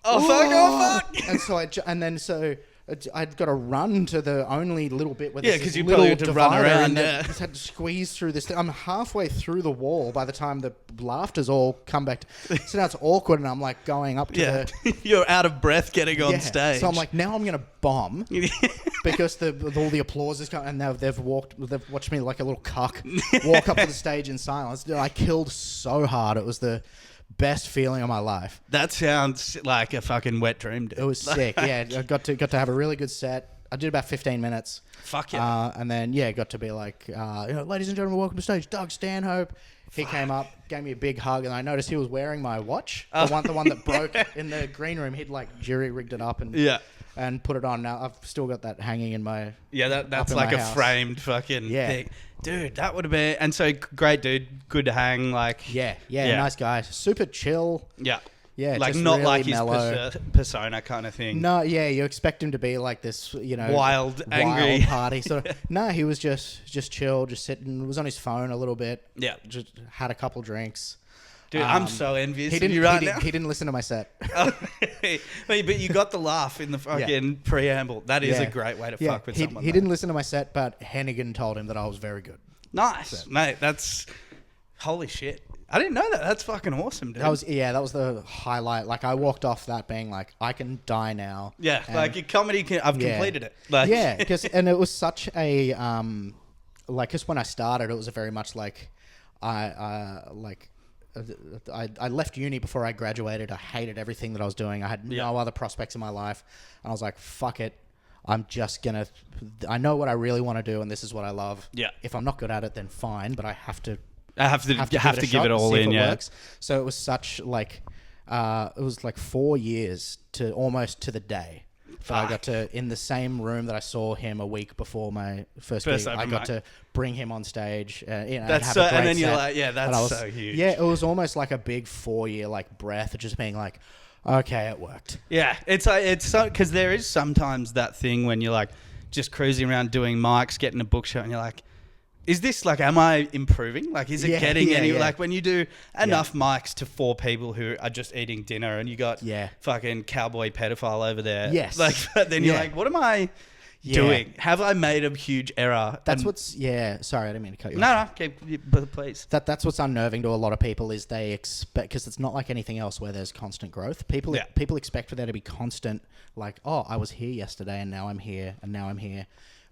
Speaker 1: oh, fuck.
Speaker 2: And so I'd got to run to the only little bit where
Speaker 1: because you probably had to run around.
Speaker 2: Just had to squeeze through this thing. I'm halfway through the wall by the time the laughter's all come back. So now it's awkward, and I'm like going up to the...
Speaker 1: You're out of breath getting on stage.
Speaker 2: So I'm like, now I'm going to bomb because all the applause is coming, and now they've watched me like a little cuck walk up to the stage in silence. Dude, I killed so hard. It was the best feeling of my life.
Speaker 1: That sounds like a fucking wet dream, dude.
Speaker 2: It was sick. Yeah, I got to have a really good set. I did about 15 minutes.
Speaker 1: Fuck yeah.
Speaker 2: And then got to be like, ladies and gentlemen, welcome to stage, Doug Stanhope. He came up, gave me a big hug, and I noticed he was wearing my watch, the one that broke in the green room. He'd jury rigged it up and put it on. Now I've still got that hanging in my
Speaker 1: that's like a framed fucking thing. Dude, that would have been... And so, great dude. Good to hang,
Speaker 2: Yeah, nice guy. Super chill.
Speaker 1: Yeah.
Speaker 2: Yeah,
Speaker 1: not
Speaker 2: really
Speaker 1: like
Speaker 2: mellow.
Speaker 1: his persona kind of thing.
Speaker 2: No, yeah, you expect him to be like this,
Speaker 1: wild, angry
Speaker 2: party sort of. No, he was just chill, just sitting. Was on his phone a little bit.
Speaker 1: Yeah,
Speaker 2: just had a couple drinks.
Speaker 1: Dude, I'm so envious of you right now.
Speaker 2: He didn't listen to my set.
Speaker 1: But you got the laugh in the fucking preamble. That is a great way to fuck with someone.
Speaker 2: He didn't listen to my set, but Hennigan told him that I was very good.
Speaker 1: Nice, mate. That's... Holy shit. I didn't know that. That's fucking awesome, dude.
Speaker 2: That was the highlight. I walked off that being like, I can die now.
Speaker 1: Yeah, your comedy I've completed it.
Speaker 2: And it was such a because when I started, it was a very much like I left uni before I graduated. I hated everything that I was doing. I had no other prospects in my life, and I was like, fuck it. I'm just gonna. I know what I really want to do, and this is what I love.
Speaker 1: Yeah.
Speaker 2: If I'm not good at it, then fine. But I have to
Speaker 1: give it all in. Yeah.
Speaker 2: Works. So it was such it was 4 years to almost to the day. But I got to, in the same room that I saw him a week before my first gig, I got to bring him on stage.
Speaker 1: That's so, and then you're like, that's so huge.
Speaker 2: Yeah, it was almost like a big 4 year breath of just being like, okay, it worked.
Speaker 1: Yeah, it's so because there is sometimes that thing when you're just cruising around doing mics, getting a book show, and you're like, is this am I improving? Is it getting any when you do enough mics to 4 people who are just eating dinner and you got fucking cowboy pedophile over there.
Speaker 2: Yes.
Speaker 1: Then you're like, what am I doing? Have I made a huge error?
Speaker 2: That's sorry, I didn't mean to cut you
Speaker 1: off. No, please.
Speaker 2: That's what's unnerving to a lot of people is they expect, because it's not like anything else where there's constant growth. People expect for there to be constant, I was here yesterday and now I'm here and now I'm here.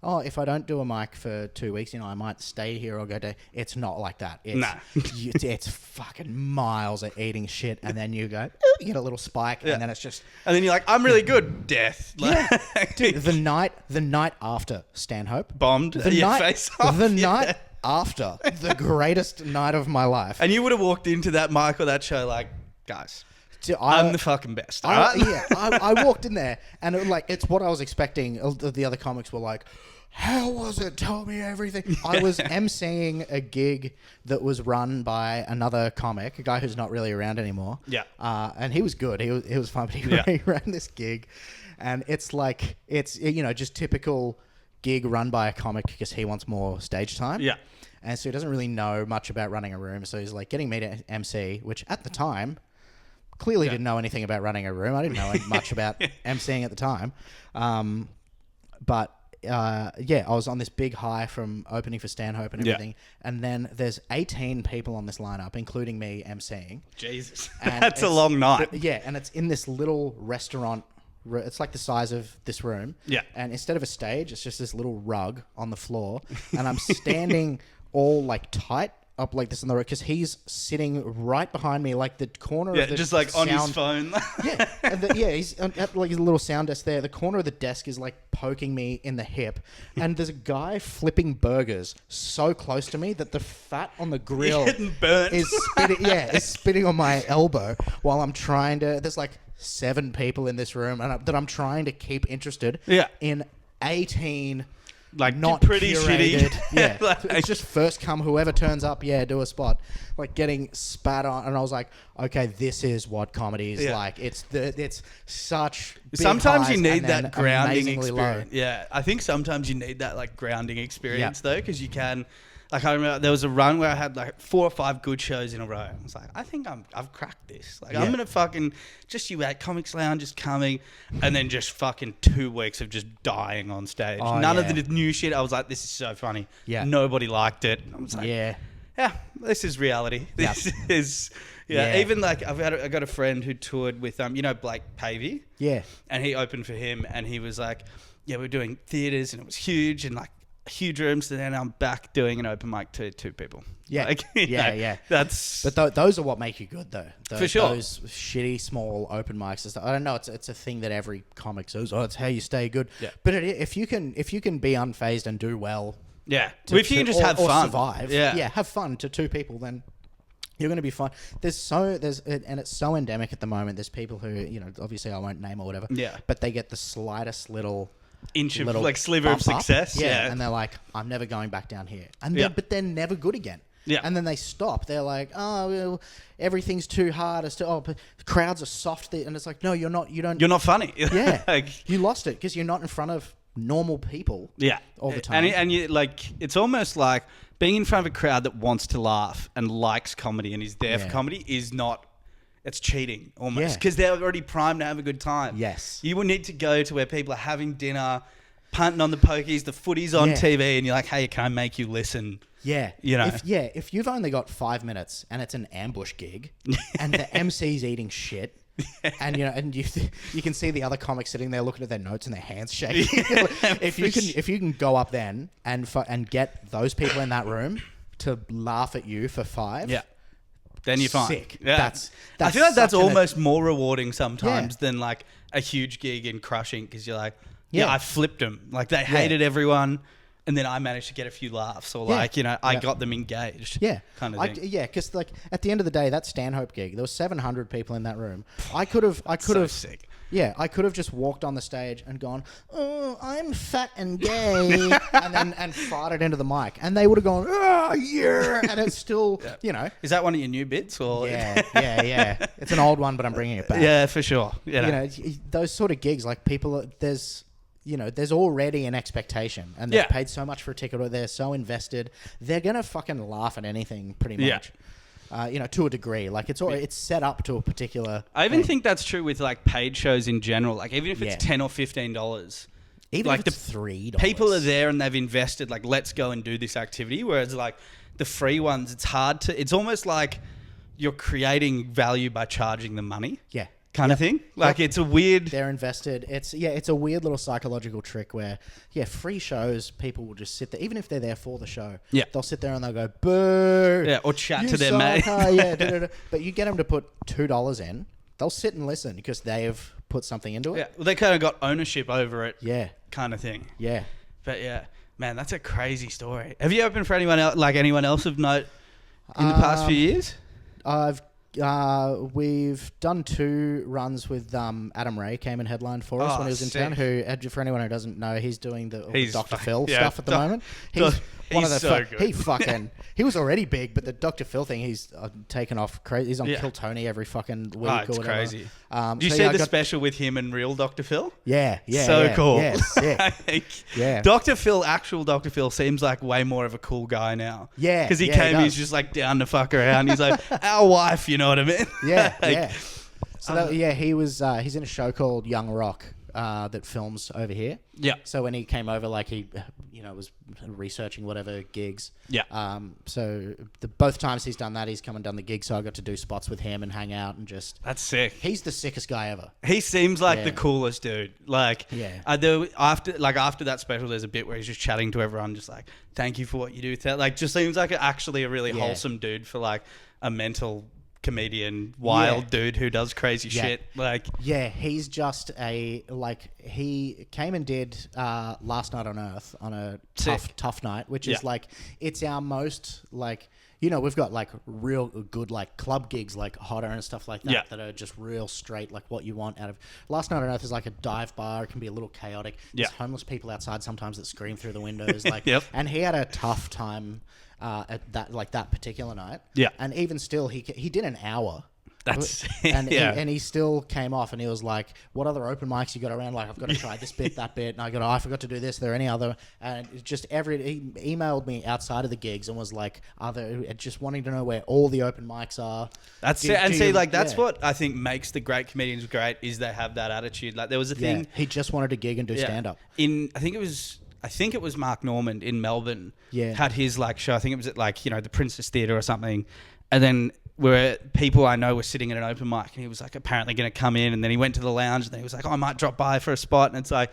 Speaker 2: Oh, if I don't do a mic for 2 weeks, I might stay here or go to... It's not like that. It's fucking miles of eating shit, and then you go, you get a little spike, and then it's just...
Speaker 1: And then you're like, I'm really good. Death.
Speaker 2: Dude, the night after Stanhope...
Speaker 1: Bombed your face off.
Speaker 2: The night after, the greatest night of my life.
Speaker 1: And you would have walked into that mic or that show guys... I'm the fucking best.
Speaker 2: I walked in there, and it's what I was expecting. The other comics were like, how was it? Tell me everything. I was emceeing a gig that was run by another comic, a guy who's not really around anymore.
Speaker 1: Yeah.
Speaker 2: And he was good. He was fun, but he ran this gig, and it's just typical gig run by a comic because he wants more stage time.
Speaker 1: Yeah.
Speaker 2: And so he doesn't really know much about running a room. So he's getting me to MC, which at the time... Clearly didn't know anything about running a room. I didn't know much about emceeing at the time. But I was on this big high from opening for Stanhope and everything. And then there's 18 people on this lineup, including me emceeing.
Speaker 1: Jesus.
Speaker 2: And
Speaker 1: That's a long night.
Speaker 2: And it's in this little restaurant. It's like the size of this room.
Speaker 1: Yeah.
Speaker 2: And instead of a stage, it's just this little rug on the floor. And I'm standing all like tight up like this on the road because he's sitting right behind me, like the corner of the
Speaker 1: just like
Speaker 2: sound,
Speaker 1: on his phone.
Speaker 2: He's at like his little sound desk there. The corner of the desk is like poking me in the hip, and there's a guy flipping burgers so close to me that the fat on the grill is spitting on my elbow while I'm trying to. There's like 7 people in this room, and that I'm trying to keep interested. In 18.
Speaker 1: Like
Speaker 2: not
Speaker 1: pretty
Speaker 2: curated.
Speaker 1: shitty.
Speaker 2: Like, it's just first come, whoever turns up, do a spot. Like getting spat on, and I was like, okay, this is what comedy is like. It's such.
Speaker 1: Sometimes you need that grounding
Speaker 2: Low.
Speaker 1: experience. Yeah, I think sometimes you need that like grounding experience though, because you can. Like I remember there was a run where I had like 4 or 5 good shows in a row. I was like, I think I've cracked this. Like I'm gonna fucking just you at Comics Lounge just coming, and then just fucking 2 weeks of just dying on stage. None of the new shit. I was like, this is so funny. Yeah. Nobody liked it. I was like, yeah, this is reality. This is Even like I got a friend who toured with Blake Pavey. Yeah. And he opened for him, and he was like, yeah, we're doing theaters, and it was huge, and like. Huge rooms, and then I'm back doing an open mic to 2 people. Yeah, like, That's
Speaker 2: but those are what make you good, though.
Speaker 1: For sure,
Speaker 2: those shitty small open mics and stuff. I don't know. It's a thing that every comic says. Oh, it's how you stay good. Yeah. But if you can be unfazed and do well. Yeah.
Speaker 1: If you can just have fun,
Speaker 2: survive. Yeah. Have fun to 2 people, then. You're going to be fine. And it's so endemic at the moment. There's people who, obviously I won't name or whatever. Yeah. But they get the slightest little
Speaker 1: inch of like sliver of success.
Speaker 2: Yeah. And they're like, I'm never going back down here. And but they're never good again. Yeah. And then they stop. They're like, oh, well, everything's too hard. But crowds are soft. And it's like, no, you're not. You're
Speaker 1: not funny.
Speaker 2: Yeah. You lost it because you're not in front of normal people. Yeah. All the time.
Speaker 1: And you like, it's almost like being in front of a crowd that wants to laugh and likes comedy and is there for comedy is not. It's cheating almost because they're already primed to have a good time. Yes. You will need to go to where people are having dinner, punting on the pokies, the footy's on TV, and you're like, hey, can I make you listen? Yeah.
Speaker 2: If you've only got 5 minutes and it's an ambush gig and the MC's eating shit and you can see the other comics sitting there looking at their notes and their hands shaking. if you can go up then and get those people in that room to laugh at you for 5. Yeah.
Speaker 1: Then you're fine.
Speaker 2: Sick. Yeah. That's
Speaker 1: I feel like that's almost more rewarding sometimes than like a huge gig in crushing because you're like, I flipped them. Like they hated everyone, and then I managed to get a few laughs, or like I got them engaged. Yeah, kind of thing.
Speaker 2: Because like at the end of the day, that Stanhope gig, there was 700 people in that room. I could have
Speaker 1: sick.
Speaker 2: Yeah, I could have just walked on the stage and gone, oh, I'm fat and gay, and farted into the mic. And they would have gone, oh, yeah. And it's still,
Speaker 1: Is that one of your new bits? Or
Speaker 2: Yeah. It's an old one, but I'm bringing it back.
Speaker 1: Yeah, for sure.
Speaker 2: Those sort of gigs, like people, there's already an expectation. And they've paid so much for a ticket, or they're so invested. They're going to fucking laugh at anything pretty much. To a degree. Like it's set up to a particular
Speaker 1: I even think that's true with like paid shows in general. Like even if it's $10 or $15.
Speaker 2: Even
Speaker 1: like
Speaker 2: if it's $3.
Speaker 1: People are there and they've invested, like, let's go and do this activity. Whereas like the free ones, it's almost like you're creating value by charging them money. Yeah. Kind of thing. Like it's a weird...
Speaker 2: They're invested. It's a weird little psychological trick where, free shows, people will just sit there, even if they're there for the show. Yeah. They'll sit there and they'll go, boo.
Speaker 1: Yeah, or chat to their mate.
Speaker 2: But you get them to put $2 in, they'll sit and listen because they've put something into it.
Speaker 1: Yeah, well, they kind of got ownership over it. Yeah. Kind of thing.
Speaker 2: Yeah.
Speaker 1: But man, that's a crazy story. Have you opened for anyone else of note in the past few years?
Speaker 2: We've done 2 runs with Adam Ray came and headlined for us when he was in town. Who, for anyone who doesn't know, he's doing the Dr. Phil stuff at the moment. He's one of the
Speaker 1: so good.
Speaker 2: He was already big, but the Dr. Phil thing, he's taken off crazy. He's on Kill Tony every fucking week or whatever.
Speaker 1: Crazy. Do you see the special with him and real Dr. Phil?
Speaker 2: Yeah.
Speaker 1: So cool.
Speaker 2: Yeah.
Speaker 1: Dr. Phil, actual Dr. Phil, seems like way more of a cool guy now.
Speaker 2: Yeah.
Speaker 1: Because he's just like down to fuck around. He's like, our wife, you know what I mean?
Speaker 2: Yeah. So he was he's in a show called Young Rock. that films over here.
Speaker 1: Yeah.
Speaker 2: So when he came over, like he, was researching whatever gigs.
Speaker 1: Yeah.
Speaker 2: So both times he's done that, he's come and done the gig. So I got to do spots with him and hang out and just.
Speaker 1: That's sick.
Speaker 2: He's the sickest guy ever.
Speaker 1: He seems like the coolest dude. Like, after that special, there's a bit where he's just chatting to everyone, just like, thank you for what you do. Like, just seems like actually a really wholesome dude for like a mental comedian, wild dude who does crazy shit. Like,
Speaker 2: he's just he came and did Last Night on Earth on a tough night, which is like, it's our most like, we've got like real good like club gigs like Hotter and stuff like that that are just real straight, like what you want out of. Last Night on Earth is like a dive bar. It can be a little chaotic. There's homeless people outside sometimes that scream through the windows. Like, and he had a tough time at that particular night. Yeah. And even still, he did an hour.
Speaker 1: That's
Speaker 2: and he still came off and he was like, what other open mics you got around? Like, I've got to try this bit, that bit, and I forgot to do this. Are there any other? And it's just he emailed me outside of the gigs and was like, just wanting to know where all the open mics are.
Speaker 1: That's it. And see, like, that's what I think makes the great comedians great, is they have that attitude. Like, there was a thing.
Speaker 2: He just wanted to gig and do stand up.
Speaker 1: I think it was Mark Normand in Melbourne. Had his like show. I think it was at like, the Princess Theatre or something. And then where people I know were sitting at an open mic, and he was like apparently going to come in, and then he went to the lounge, and then he was like, I might drop by for a spot. And it's like,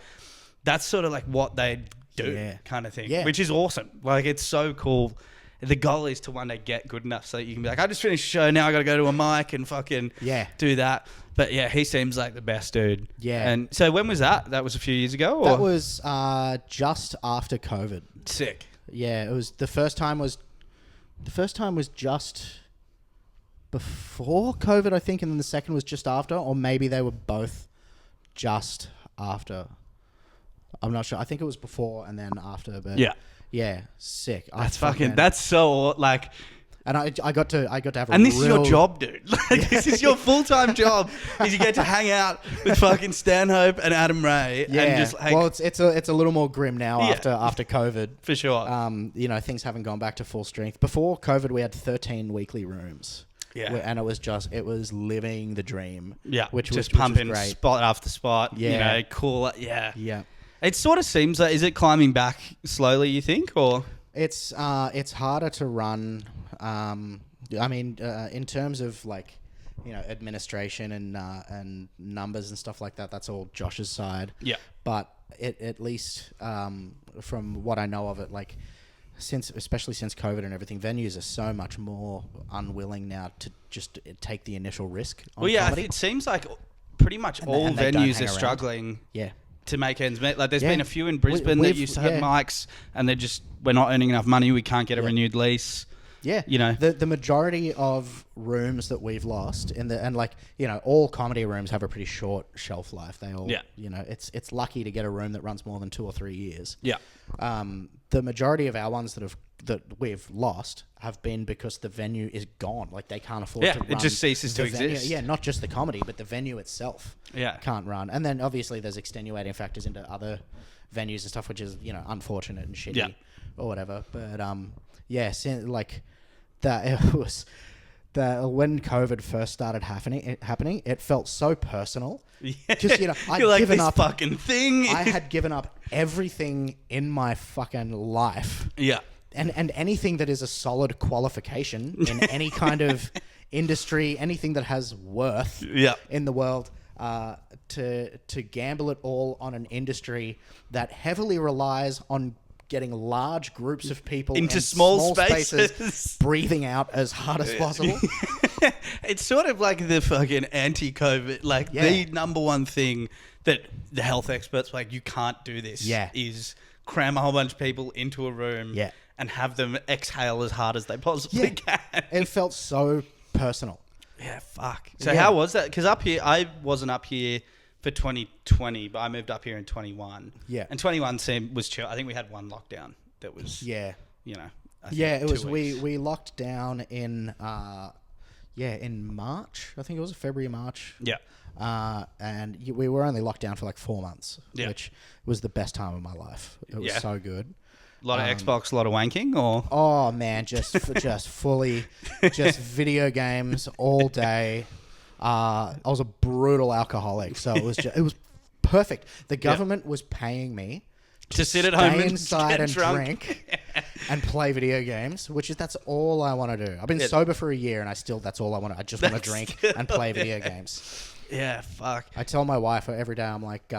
Speaker 1: that's sort of like what they do kind of thing, which is awesome. Like, it's so cool. The goal is to one day get good enough so that you can be like, I just finished a show, now I got to go to a mic and fucking do that. But he seems like the best dude. Yeah. And so when was that? That was a few years ago? Or?
Speaker 2: That was just after COVID.
Speaker 1: Sick.
Speaker 2: Yeah, it was the first time was just before COVID, I think, and then the second was just after, or maybe they were both just after. I'm not sure. I think it was before and then after, but sick.
Speaker 1: That's so like.
Speaker 2: And I got to have a
Speaker 1: and this is your job, dude. Like, this is your full-time job. Is you get to hang out with fucking Stanhope and Adam Ray.
Speaker 2: Yeah.
Speaker 1: And just like,
Speaker 2: well, it's a little more grim now after COVID.
Speaker 1: For sure.
Speaker 2: Things haven't gone back to full strength. Before COVID, we had 13 weekly rooms. Yeah. And it was living the dream.
Speaker 1: Yeah.
Speaker 2: Which
Speaker 1: just
Speaker 2: was
Speaker 1: pumping
Speaker 2: great.
Speaker 1: Spot after spot.
Speaker 2: Yeah.
Speaker 1: Cool. Yeah.
Speaker 2: Yeah.
Speaker 1: It sort of seems like, is it climbing back slowly, you think, or?
Speaker 2: It's harder to run. In terms of like, administration and numbers and stuff like that, that's all Josh's side. Yeah. But at least from what I know of it, like, especially since COVID and everything, venues are so much more unwilling now to just take the initial risk on comedy.
Speaker 1: It seems like pretty much all venues are struggling.
Speaker 2: Yeah.
Speaker 1: To make ends meet. Like, there's been a few in Brisbane that used to have mics, and we're not earning enough money. We can't get a renewed lease.
Speaker 2: Yeah. The majority of rooms that we've lost all comedy rooms have a pretty short shelf life. They all, it's lucky to get a room that runs more than 2 or 3 years. Yeah. The majority of our ones that we've lost have been because the venue is gone. Like, they can't afford to run.
Speaker 1: It just ceases to exist.
Speaker 2: Yeah, not just the comedy, but the venue itself can't run. And then obviously there's extenuating factors into other venues and stuff, which is, unfortunate and shitty or whatever. But it was when COVID first started happening, it felt so personal. Yeah. Just, I'd given up
Speaker 1: fucking thing.
Speaker 2: I had given up everything in my fucking life.
Speaker 1: Yeah.
Speaker 2: And anything that is a solid qualification in any kind of industry, anything that has worth in the world, to gamble it all on an industry that heavily relies on getting large groups of people
Speaker 1: into small spaces
Speaker 2: breathing out as hard as possible.
Speaker 1: It's sort of like the fucking anti-COVID, the number one thing that the health experts like, you can't do this, is cram a whole bunch of people into a room and have them exhale as hard as they possibly can.
Speaker 2: It felt so personal.
Speaker 1: Yeah, fuck. So how was that? Because up here, I wasn't up here for 2020, but I moved up here in 21. Yeah. And 21 was chill. I think we had one lockdown that was, it
Speaker 2: was, we locked down in March. I think it was February, March. Yeah. And we were only locked down for like 4 months, which was the best time of my life. It was so good.
Speaker 1: A lot of Xbox, a lot of wanking, or?
Speaker 2: Oh man, just fully, just video games all day. I was a brutal alcoholic, so it was perfect. The government was paying me
Speaker 1: to sit at home
Speaker 2: inside and
Speaker 1: drunk.
Speaker 2: drink and play video games, that's all I want to do. I've been sober for a year and that's all I want to. I just want to drink and play video games.
Speaker 1: Yeah, fuck.
Speaker 2: I tell my wife every day, I'm like,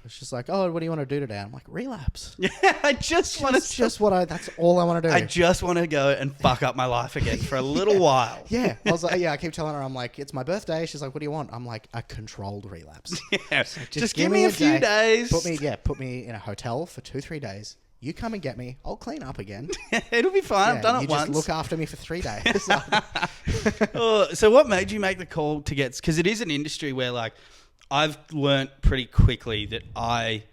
Speaker 2: she's like, oh, what do you want to do today? I'm like, relapse.
Speaker 1: Yeah, I just want to...
Speaker 2: That's all I want to do.
Speaker 1: I just want to go and fuck up my life again for a little while.
Speaker 2: Yeah. I was like, I keep telling her, I'm like, it's my birthday. She's like, what do you want? I'm like, a controlled relapse.
Speaker 1: Yeah.
Speaker 2: Like,
Speaker 1: just give me a few days.
Speaker 2: Put me in a hotel for 2-3 days. You come and get me. I'll clean up again.
Speaker 1: It'll be fine. I've done it once.
Speaker 2: You just look after me for 3 days.
Speaker 1: So what made you make the call to get... Because it is an industry where, like, I've learnt pretty quickly that I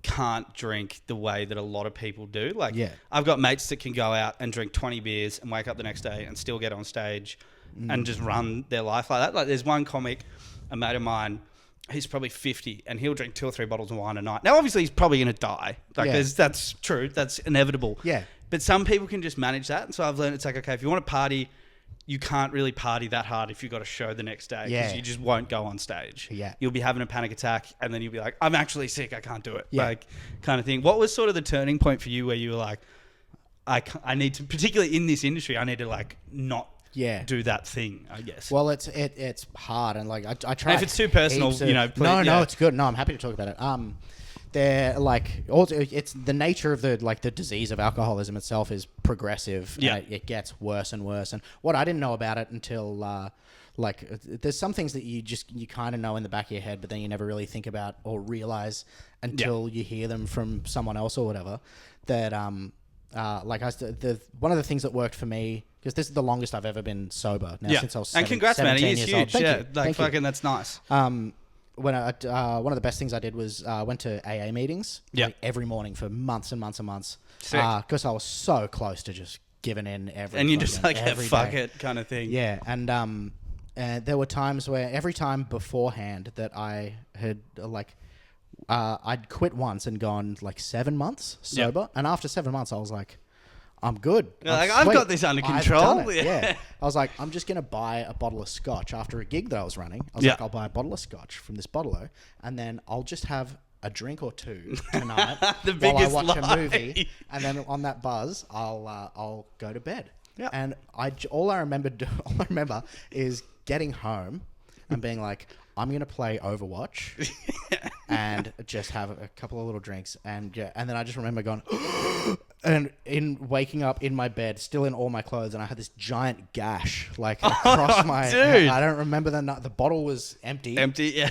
Speaker 1: can't drink the way that a lot of people do. Like, I've got mates that can go out and drink 20 beers and wake up the next day and still get on stage and just run their life like that. Like, there's one comic, a mate of mine... He's probably 50 and he'll drink 2 or 3 bottles of wine a night. Now, obviously, he's probably going to die. Like, that's true. That's inevitable.
Speaker 2: Yeah.
Speaker 1: But some people can just manage that. And so I've learned it's like, okay, if you want to party, you can't really party that hard if you've got a show the next day because you just won't go on stage.
Speaker 2: Yeah.
Speaker 1: You'll be having a panic attack and then you'll be like, I'm actually sick. I can't do it. Yeah. Like, kind of thing. What was sort of the turning point for you where you were like, I need to, particularly in this industry, I need to, like, not do that thing, I guess.
Speaker 2: Well, it's hard, and like I try.
Speaker 1: And if it's too personal,
Speaker 2: please, no, it's good. No, I'm happy to talk about it. They're like also it's the nature of the disease of alcoholism itself is progressive.
Speaker 1: Yeah,
Speaker 2: it gets worse and worse. And what I didn't know about it until there's some things that you kind of know in the back of your head, but then you never really think about or realize until you hear them from someone else or whatever. That one of the things that worked for me. Because this is the longest I've ever been sober now since I was 17 years old.
Speaker 1: And congrats, man. He's huge.
Speaker 2: Thank you.
Speaker 1: That's nice.
Speaker 2: One of the best things I did was went to AA meetings every morning for months and months and months. Because I was so close to just giving in every
Speaker 1: and you're just like, fuck
Speaker 2: day.
Speaker 1: it kind of thing.
Speaker 2: Yeah. And there were times where every time beforehand that I had I'd quit once and gone like 7 months sober. Yep. And after 7 months, I was like, I'm good.
Speaker 1: I've got this under control.
Speaker 2: Yeah. I was like, I'm just going to buy a bottle of scotch after a gig that I was running. I was like, I'll buy a bottle of scotch from this bottler and then I'll just have a drink or two tonight while I watch a movie. And then on that buzz, I'll go to bed. Yeah. And all I remember is getting home and being like, I'm going to play Overwatch and just have a couple of little drinks. And then I just remember going, and waking up in my bed, still in all my clothes, and I had this giant gash like across my head. I don't remember the bottle was empty. And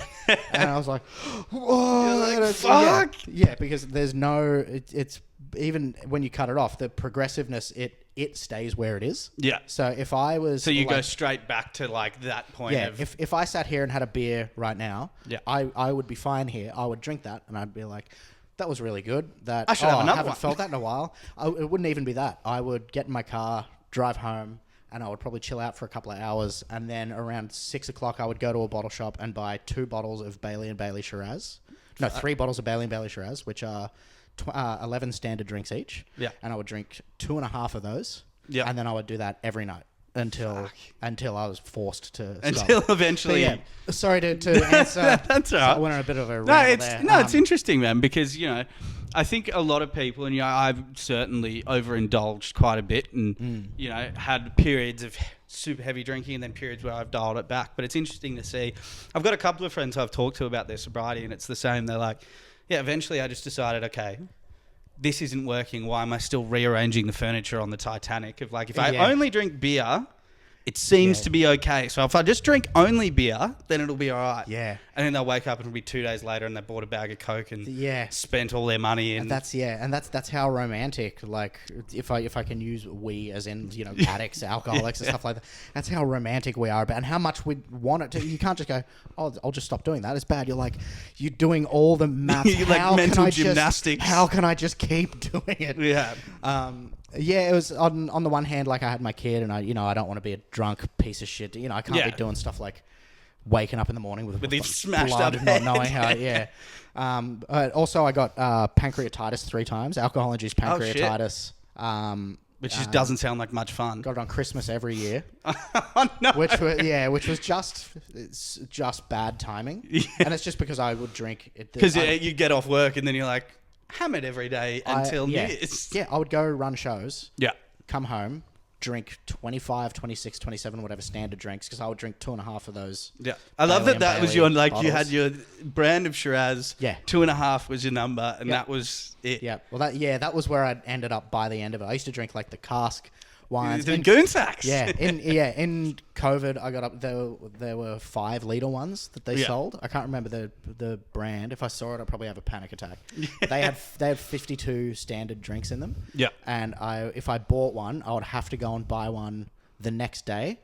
Speaker 2: I was like, whoa.
Speaker 1: You're like, fuck.
Speaker 2: Yeah, because there's it's even when you cut it off, the progressiveness, it stays where it is.
Speaker 1: Yeah.
Speaker 2: So if I was...
Speaker 1: So you go straight back to like that point of...
Speaker 2: Yeah, if I sat here and had a beer right now, I would be fine here. I would drink that and I'd be like, that was really good. I
Speaker 1: should have another
Speaker 2: I haven't
Speaker 1: one.
Speaker 2: felt that in a while. It wouldn't even be that. I would get in my car, drive home, and I would probably chill out for a couple of hours. And then around 6 o'clock, I would go to a bottle shop and buy 2 bottles of Bailey & Bailey Shiraz. No, 3 bottles of Bailey & Bailey Shiraz, which are 11 standard drinks each.
Speaker 1: Yeah.
Speaker 2: And I would drink 2.5 of those.
Speaker 1: Yeah.
Speaker 2: And then I would do that every night until I was forced to stop.
Speaker 1: Until eventually...
Speaker 2: But yeah, sorry to answer.
Speaker 1: That's all right.
Speaker 2: I went on a bit of a rant there.
Speaker 1: It's interesting, man, because, I think a lot of people, and, I've certainly overindulged quite a bit and, had periods of super heavy drinking and then periods where I've dialed it back. But it's interesting to see. I've got a couple of friends who I've talked to about their sobriety, and it's the same. They're like, eventually I just decided, okay, this isn't working. Why am I still rearranging the furniture on the Titanic? If I only drink beer, it seems to be okay. So if I just drink only beer, then it'll be all right.
Speaker 2: Yeah.
Speaker 1: And then they'll wake up and it'll be 2 days later and they bought a bag of Coke and spent all their money. And
Speaker 2: that's how romantic, like, if I can use we as in, addicts, alcoholics and stuff like that. That's how romantic we are about and how much we want it to. You can't just go, I'll just stop doing that. It's bad. You're like, you're doing all the math.
Speaker 1: You're like mental gymnastics.
Speaker 2: How can I just keep doing it?
Speaker 1: Yeah.
Speaker 2: It was on the one hand, like I had my kid and I don't want to be a drunk piece of shit. I can't be doing stuff like waking up in the morning with
Speaker 1: these smashed
Speaker 2: blood
Speaker 1: up
Speaker 2: not knowing how. Also, I got pancreatitis 3 times, alcohol-induced pancreatitis.
Speaker 1: Which just doesn't sound like much fun.
Speaker 2: Got it on Christmas every year.
Speaker 1: Oh, no.
Speaker 2: Which was just bad timing. Yeah. And it's just because I would drink.
Speaker 1: Because you get off work and then you're like, hammered every day until New Year's.
Speaker 2: Yeah, I would go run shows.
Speaker 1: Yeah.
Speaker 2: Come home, drink 25, 26, 27, whatever standard drinks, because I would drink 2.5 of those.
Speaker 1: Yeah. I love that was your, like, bottles. You had your brand of Shiraz.
Speaker 2: Yeah.
Speaker 1: 2.5 was your number, and that was it.
Speaker 2: Yeah. Well, that was where I ended up by the end of it. I used to drink, like, the cask wines.
Speaker 1: The goon sacks.
Speaker 2: Yeah. In COVID, I got up, there were 5-litre ones that they sold. I can't remember the brand. If I saw it, I'd probably have a panic attack. Yeah. They had 52 standard drinks in them.
Speaker 1: Yeah.
Speaker 2: And if I bought one, I would have to go and buy one the next day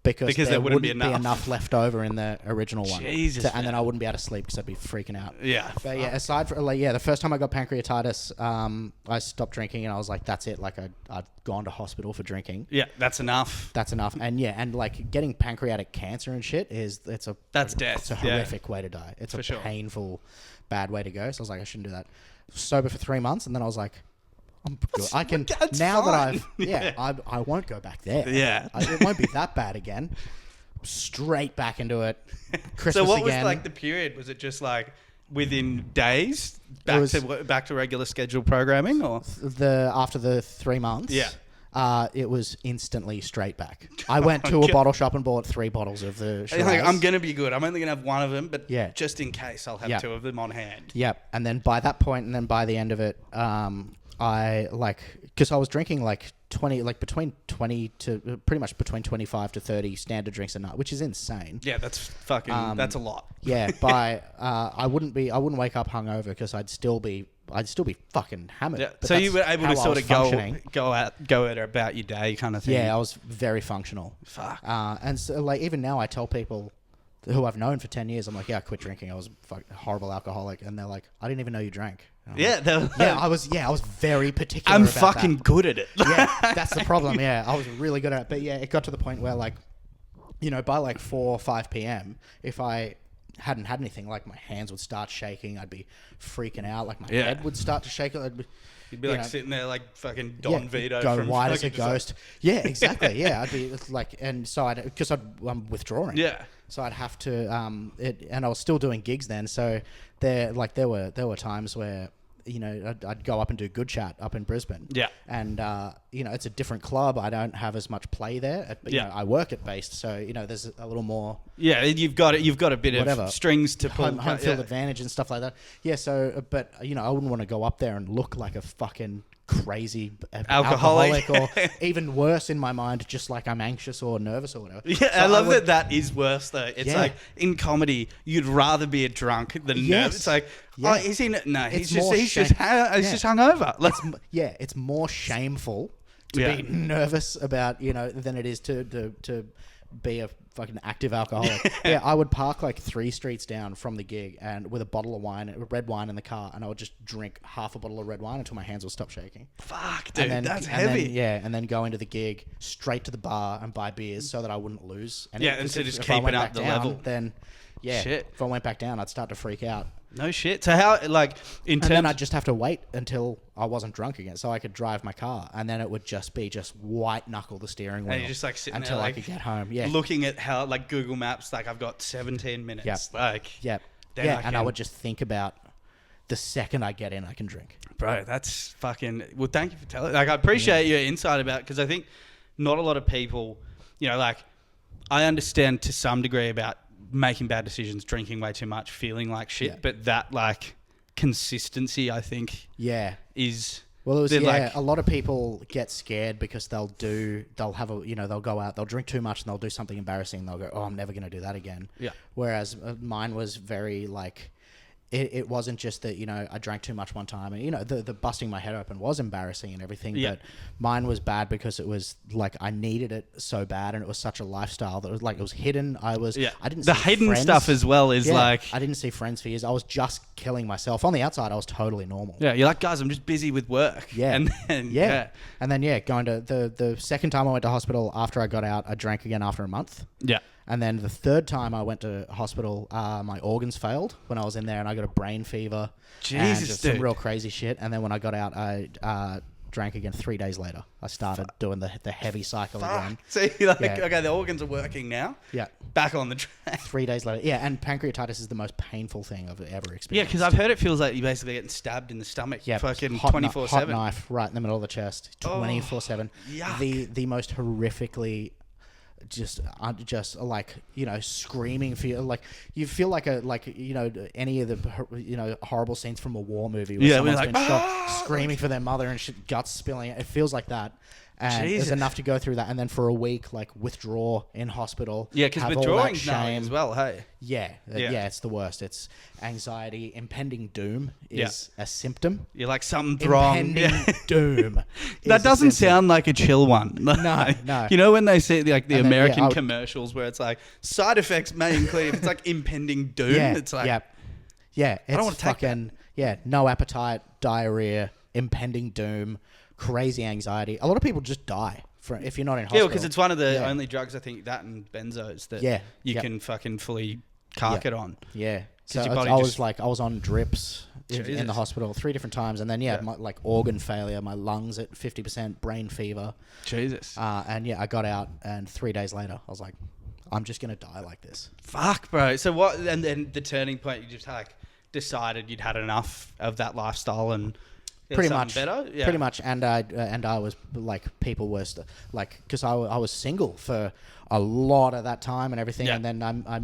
Speaker 2: because there wouldn't be enough left over in the original one.
Speaker 1: Jesus,
Speaker 2: and then I wouldn't be able to sleep because I'd be freaking out.
Speaker 1: Yeah.
Speaker 2: But yeah, aside from the first time I got pancreatitis, I stopped drinking and I was like, that's it. Like I'd gone to hospital for drinking.
Speaker 1: Yeah, that's enough.
Speaker 2: That's enough. And like getting pancreatic cancer and shit
Speaker 1: that's death.
Speaker 2: It's a horrific way to die. It's a painful, bad way to go. So I was like, I shouldn't do that. Sober for 3 months, and then I was like, I'm good. I can now fine. That I won't go back there.
Speaker 1: Yeah,
Speaker 2: it won't be that bad again. Straight back into it. Christmas
Speaker 1: So what
Speaker 2: again.
Speaker 1: was like the period? Was it just like within days back to regular scheduled programming, or
Speaker 2: after the 3 months?
Speaker 1: Yeah.
Speaker 2: It was instantly straight back. I went to a bottle shop and bought 3 bottles of the Shiraz.
Speaker 1: Like, I'm going to be good. I'm only going to have one of them, but just in case, I'll have 2 of them on hand.
Speaker 2: Yep. And then by that point, and then by the end of it, because I was drinking like 20, like between 20 to pretty much between 25 to 30 standard drinks a night, which is insane.
Speaker 1: Yeah, that's fucking, that's a lot.
Speaker 2: Yeah. I wouldn't wake up hungover because I'd still be fucking hammered.
Speaker 1: Yeah. So you were able to sort of go at about your day kind of thing.
Speaker 2: Yeah, I was very functional.
Speaker 1: Fuck.
Speaker 2: And so like even now I tell people who I've known for 10 years, I'm like, yeah, I quit drinking. I was a horrible alcoholic. And they're like, I didn't even know you drank. I was very particular.
Speaker 1: I'm
Speaker 2: about
Speaker 1: fucking
Speaker 2: that.
Speaker 1: good at it.
Speaker 2: Yeah, that's the problem. Yeah, I was really good at it. But yeah, it got to the point where like, by like 4 or 5 p.m., if I hadn't had anything, like my hands would start shaking. I'd be freaking out. Like my head would start to shake.
Speaker 1: You'd be like sitting there like fucking Don Vito.
Speaker 2: Go
Speaker 1: from
Speaker 2: white as a ghost. Yeah, exactly. Yeah, I'd be like, and so because I'm withdrawing.
Speaker 1: Yeah.
Speaker 2: So I'd have to, and I was still doing gigs then. So there were times where, I'd go up and do Good Chat up in Brisbane.
Speaker 1: Yeah.
Speaker 2: And, it's a different club. I don't have as much play there. But, I work at Based. So, there's a little more.
Speaker 1: Yeah, you've got a bit of strings to pull.
Speaker 2: Home field advantage and stuff like that. Yeah, so, but, I wouldn't want to go up there and look like a fucking crazy alcoholic or even worse in my mind, just like I'm anxious or nervous or whatever.
Speaker 1: Yeah, so I love that is worse though. It's like in comedy, you'd rather be a drunk than nervous. It's like, is he? No, he's just hungover.
Speaker 2: It's more shameful to be nervous about than it is to be a fucking active alcoholic. Yeah, I would park like 3 streets down from the gig and with a bottle of red wine in the car, and I would just drink half a bottle of red wine until my hands would stop shaking.
Speaker 1: Fuck, dude, that's heavy.
Speaker 2: And then go into the gig, straight to the bar and buy beers so that I wouldn't lose. And
Speaker 1: so just keeping up the level.
Speaker 2: Then, if I went back down, I'd start to freak out.
Speaker 1: No shit. So how, like, and
Speaker 2: then I'd just have to wait until I wasn't drunk again, so I could drive my car, and then it would just be white knuckle the steering wheel.
Speaker 1: And you're just like sitting
Speaker 2: until
Speaker 1: there,
Speaker 2: I could get home. Yeah,
Speaker 1: looking at how like Google Maps, like I've got 17 minutes.
Speaker 2: Yep. And I would just think about the second I get in, I can drink.
Speaker 1: Bro, that's fucking. Well, thank you for telling. Like, I appreciate your insight about, because I think not a lot of people, like, I understand to some degree about making bad decisions, drinking way too much, feeling like shit, but that like consistency, I think, is.
Speaker 2: Well, it was a lot of people get scared because they'll have they'll go out, they'll drink too much, and they'll do something embarrassing, and they'll go, oh, I'm never going to do that again.
Speaker 1: Yeah.
Speaker 2: Whereas mine was very like. It wasn't just that, I drank too much one time and, the busting my head open was embarrassing and everything, but mine was bad because it was like I needed it so bad, and it was such a lifestyle that it was like it was hidden. I didn't see
Speaker 1: hidden
Speaker 2: friends.
Speaker 1: Stuff as well is like
Speaker 2: I didn't see friends for years. I was just killing myself. On the outside, I was totally normal.
Speaker 1: Yeah, you're like, guys, I'm just busy with work.
Speaker 2: Yeah.
Speaker 1: And then
Speaker 2: And then going to the second time I went to hospital after I got out, I drank again after a month.
Speaker 1: Yeah.
Speaker 2: And then the third time I went to hospital, my organs failed when I was in there, and I got a brain fever.
Speaker 1: Jesus,
Speaker 2: and just some real crazy shit. And then when I got out, I drank again 3 days later. I started doing the heavy cycle again.
Speaker 1: See, okay, the organs are working now.
Speaker 2: Yeah.
Speaker 1: Back on the track.
Speaker 2: 3 days later. Yeah, and pancreatitis is the most painful thing I've ever experienced.
Speaker 1: Yeah, because I've heard it feels like you're basically getting stabbed in the stomach.
Speaker 2: Yeah,
Speaker 1: fucking
Speaker 2: hot
Speaker 1: 24/7.
Speaker 2: Hot knife right in the middle of the chest, 24/7.
Speaker 1: Yuck.
Speaker 2: The most horrifically, just like, screaming for you. Like, you feel like any of the horrible scenes from a war movie where someone's been shot, screaming for their mother and shit, guts spilling. It feels like that. And it's enough to go through that, and then for a week, like, withdraw in hospital.
Speaker 1: Yeah, because withdrawing's shame as well. Hey.
Speaker 2: Yeah, it's the worst. It's anxiety, impending doom is a symptom.
Speaker 1: You're like, something's wrong.
Speaker 2: Impending doom.
Speaker 1: That doesn't sound like a chill one.
Speaker 2: No.
Speaker 1: You know when they see like the American commercials where it's like side effects may include, if it's like impending doom, it's like,
Speaker 2: it's
Speaker 1: I don't want to take that.
Speaker 2: No appetite, diarrhea, impending doom, crazy anxiety. A lot of people just die if you're not in hospital.
Speaker 1: Yeah, because it's one of the only drugs, I think, that and benzos that you can fucking fully cark it on.
Speaker 2: Yeah. So I was on drips in the hospital 3 different times, and then my, like, organ failure, my lungs at 50%, brain fever.
Speaker 1: Jesus.
Speaker 2: And I got out, and 3 days later, I was like, I'm just gonna die like this.
Speaker 1: Fuck, bro. So what? And then the turning point, you just like decided you'd had enough of that lifestyle and.
Speaker 2: Pretty much
Speaker 1: better,
Speaker 2: pretty much, and I was like, people were like, because I was single for a lot of that time and everything, and then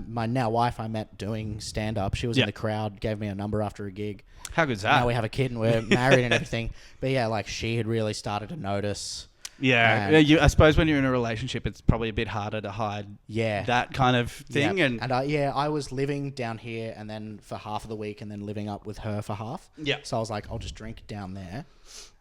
Speaker 2: my now wife I met doing stand up. She was in the crowd, gave me a number after a gig.
Speaker 1: How good's that?
Speaker 2: Now we have a kid and we're married and everything. But yeah, like, she had really started to notice.
Speaker 1: Yeah, I suppose when you're in a relationship, it's probably a bit harder to hide that kind of thing.
Speaker 2: And I was living down here, and then for half of the week, and then living up with her for half. Yeah. So I was like, I'll just drink down there.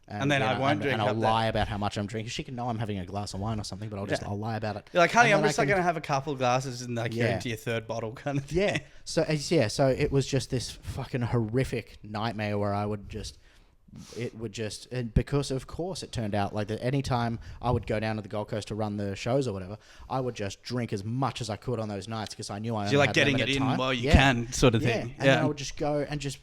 Speaker 2: And then I won't drink. And I'll lie about how much I'm drinking. She can know I'm having a glass of wine or something, but I'll lie about it.
Speaker 1: You're like, honey, I'm just going to have a couple of glasses and like you're into your third bottle kind of thing.
Speaker 2: Yeah. So it was just this fucking horrific nightmare where I would just... and because of course it turned out like that anytime I would go down to the Gold Coast to run the shows or whatever, I would just drink as much as I could on those nights because I knew I only
Speaker 1: you're like
Speaker 2: had
Speaker 1: getting it in
Speaker 2: time.
Speaker 1: while you can, sort of thing.
Speaker 2: And then I would just go and just,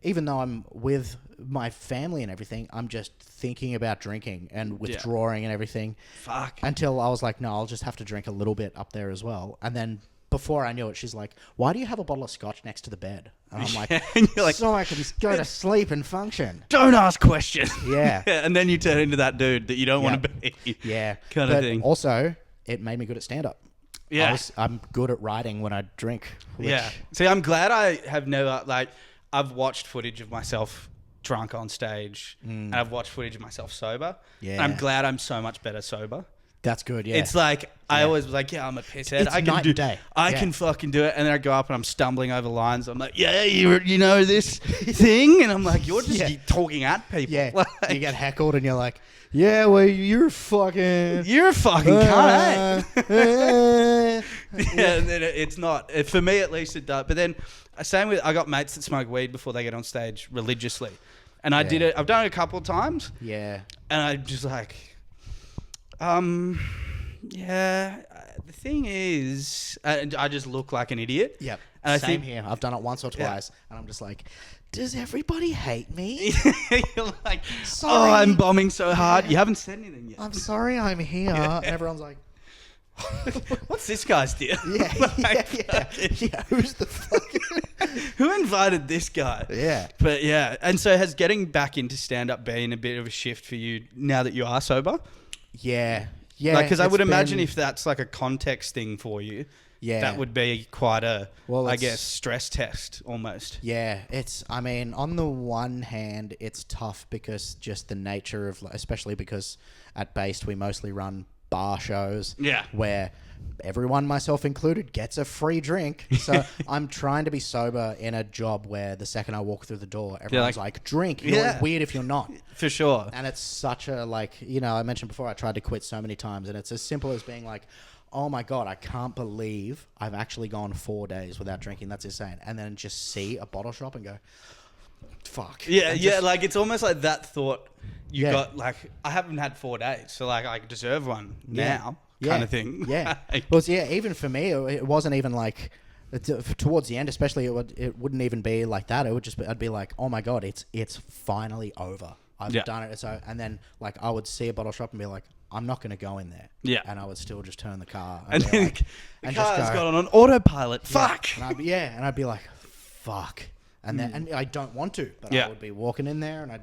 Speaker 2: even though I'm with my family and everything, I'm just thinking about drinking and withdrawing and everything.
Speaker 1: Fuck.
Speaker 2: Until I was like, no, I'll just have to drink a little bit up there as well. And then before I knew it, she's like, why do you have a bottle of scotch next to the bed? And I'm like,
Speaker 1: and you're like,
Speaker 2: so I can just go to sleep and function.
Speaker 1: Don't ask questions.
Speaker 2: Yeah.
Speaker 1: And then you turn into that dude that you don't want to be.
Speaker 2: Yeah.
Speaker 1: Kind of thing.
Speaker 2: Also, it made me good at stand-up.
Speaker 1: Yeah.
Speaker 2: I'm good at writing when I drink.
Speaker 1: See, I'm glad I have never, like, I've watched footage of myself drunk on stage and I've watched footage of myself sober. Yeah. And I'm glad I'm so much better sober.
Speaker 2: That's good, yeah.
Speaker 1: It's like, I always was like, I'm a pisshead.
Speaker 2: It's night and day.
Speaker 1: I can fucking do it. And then I go up and I'm stumbling over lines. I'm like, you know this thing? And I'm like, you're just talking at people.
Speaker 2: Yeah.
Speaker 1: Like,
Speaker 2: you get heckled and you're like, yeah, well, you're a fucking
Speaker 1: cunt, eh? And then it's not. For me, at least, it does. But then, same with, I got mates that smoke weed before they get on stage religiously. And I did it. I've done it a couple of times.
Speaker 2: Yeah.
Speaker 1: And I'm just like... the thing is, I just look like an idiot.
Speaker 2: Yep.
Speaker 1: And
Speaker 2: Same here. I've done it once or twice, and I'm just like, does everybody hate me?
Speaker 1: You're like, sorry. Oh, I'm bombing so hard. You haven't said anything yet.
Speaker 2: I'm sorry I'm here. And everyone's like,
Speaker 1: what's this guy's deal?
Speaker 2: Yeah. Who's the fucking...
Speaker 1: Who invited this guy?
Speaker 2: Yeah.
Speaker 1: But yeah. And so has getting back into stand-up been a bit of a shift for you now that you are sober?
Speaker 2: Yeah.
Speaker 1: Because I would imagine if that's like a context thing for you, that would be quite a, I guess, stress test almost.
Speaker 2: Yeah. On the one hand, it's tough because just the nature of, especially because at Based we mostly run bar shows. Yeah. Where everyone, myself included, gets a free drink. So I'm trying to be sober in a job where the second I walk through the door, everyone's like, drink. You're weird if you're not.
Speaker 1: For sure.
Speaker 2: And it's such a, I mentioned before, I tried to quit so many times, and it's as simple as being like, oh my God, I can't believe I've actually gone 4 days without drinking. That's insane. And then just see a bottle shop and go, fuck.
Speaker 1: Yeah, like it's almost like that thought you got, like, I haven't had 4 days, so like I deserve one now. Kind of thing.
Speaker 2: Yeah. Well, even for me, it wasn't even like towards the end, especially it wouldn't even be like that. It would just I'd be like, oh my God, it's finally over. I've done it. So, and then like I would see a bottle shop and be like, I'm not going to go in there.
Speaker 1: Yeah.
Speaker 2: And I would still just turn the car.
Speaker 1: And then
Speaker 2: like,
Speaker 1: the car's gone on autopilot.
Speaker 2: Yeah.
Speaker 1: Fuck.
Speaker 2: And I'd be like, fuck. And then, and I don't want to, but I would be walking in there and I'd.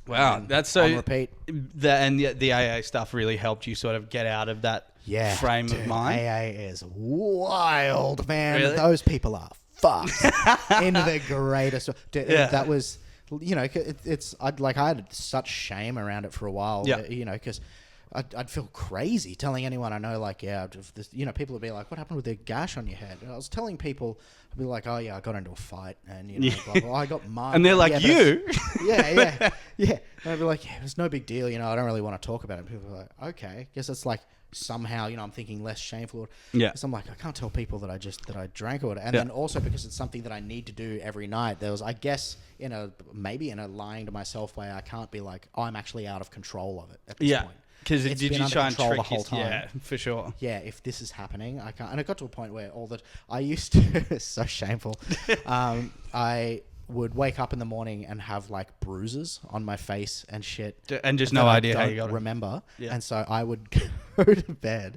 Speaker 1: Wow, that's so.
Speaker 2: On repeat.
Speaker 1: The AA stuff really helped you sort of get out of that frame of mind.
Speaker 2: AA is wild, man.
Speaker 1: Really?
Speaker 2: Those people are fucked in the greatest. That was, you know, I had such shame around it for a while.
Speaker 1: Yeah.
Speaker 2: You know, because I'd feel crazy telling anyone I know, like, you know, people would be like, what happened with the gash on your head? And I was telling people, I'd be like, oh yeah, I got into a fight and, you know, blah, blah, blah, I got mugged.
Speaker 1: And they're like, you?
Speaker 2: Yeah. And I'd be like, yeah, it was no big deal, you know, I don't really want to talk about it. And people are like, okay, guess it's like somehow, you know, I'm thinking less shameful.
Speaker 1: Yeah.
Speaker 2: So I'm like, I can't tell people that I drank or whatever. And then also because it's something that I need to do every night, there was, I guess, maybe in a lying to myself way, I can't be like, oh, I'm actually out of control of it at this point.
Speaker 1: Because did you try and trick
Speaker 2: the whole time?
Speaker 1: Yeah, for sure.
Speaker 2: Yeah, if this is happening, I can't. And it got to a point where I used to, it's so shameful. I would wake up in the morning and have like bruises on my face and shit.
Speaker 1: And just no idea how you got it.
Speaker 2: Remember. Yeah. And so I would go to bed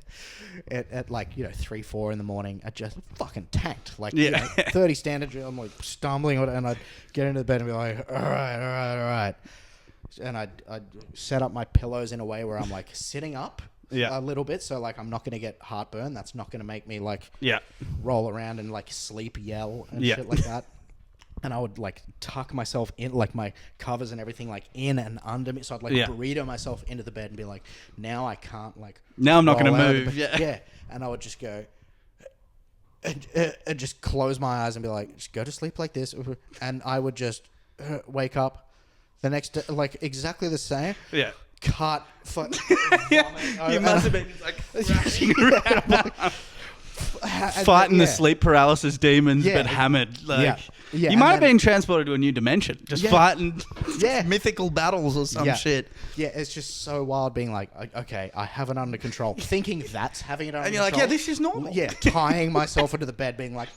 Speaker 2: at like, you know, 3, 4 in the morning. I just fucking tanked. Like, you know, 30 standard. I'm like stumbling and I'd get into the bed and be like, all right. And I'd set up my pillows in a way where I'm like sitting up a little bit. So like I'm not going to get heartburn. That's not going to make me like roll around and like sleep yell and shit like that. And I would like tuck myself in, like my covers and everything like in and under me. So I'd like burrito myself into the bed and be like, now I can't like.
Speaker 1: Now I'm not going to move.
Speaker 2: Yeah. And I would just go and just close my eyes and be like, just go to sleep like this. And I would just wake up. The next day, like exactly the same. Yeah. Cut.
Speaker 1: You must have been like thrashing around. Fighting the sleep paralysis demons, but hammered. Like, you might have been transported to a new dimension. Just fighting mythical battles or some shit.
Speaker 2: Yeah, it's just so wild being like, okay, I have it under control. Thinking that's having it under control.
Speaker 1: And you're like, yeah, this is normal.
Speaker 2: Yeah, tying myself into the bed being like,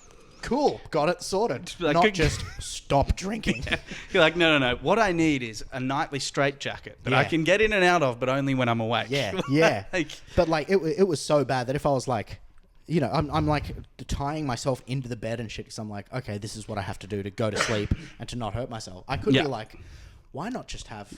Speaker 2: cool, got it sorted. Like, not just stop drinking.
Speaker 1: You're like, no. What I need is a nightly straitjacket that I can get in and out of, but only when I'm awake.
Speaker 2: Yeah. But like, it was so bad that if I was like, you know, I'm like tying myself into the bed and shit because I'm like, okay, this is what I have to do to go to sleep and to not hurt myself. I could be like, why not just have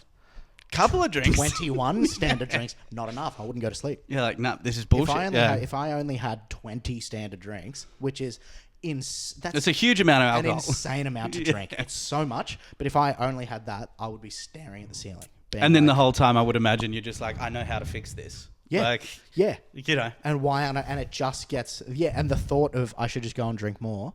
Speaker 1: couple of drinks,
Speaker 2: 21 standard drinks? Not enough. I wouldn't go to sleep.
Speaker 1: You're like, nah, this is bullshit.
Speaker 2: If I only had 20 standard drinks, which is
Speaker 1: that's a huge amount of alcohol.
Speaker 2: An insane amount to drink. It's so much. But if I only had that, I would be staring at the ceiling.
Speaker 1: And then the whole time, I would imagine you're just like, I know how to fix this.
Speaker 2: Yeah.
Speaker 1: Like,
Speaker 2: yeah.
Speaker 1: You know.
Speaker 2: And it just gets, and the thought of I should just go and drink more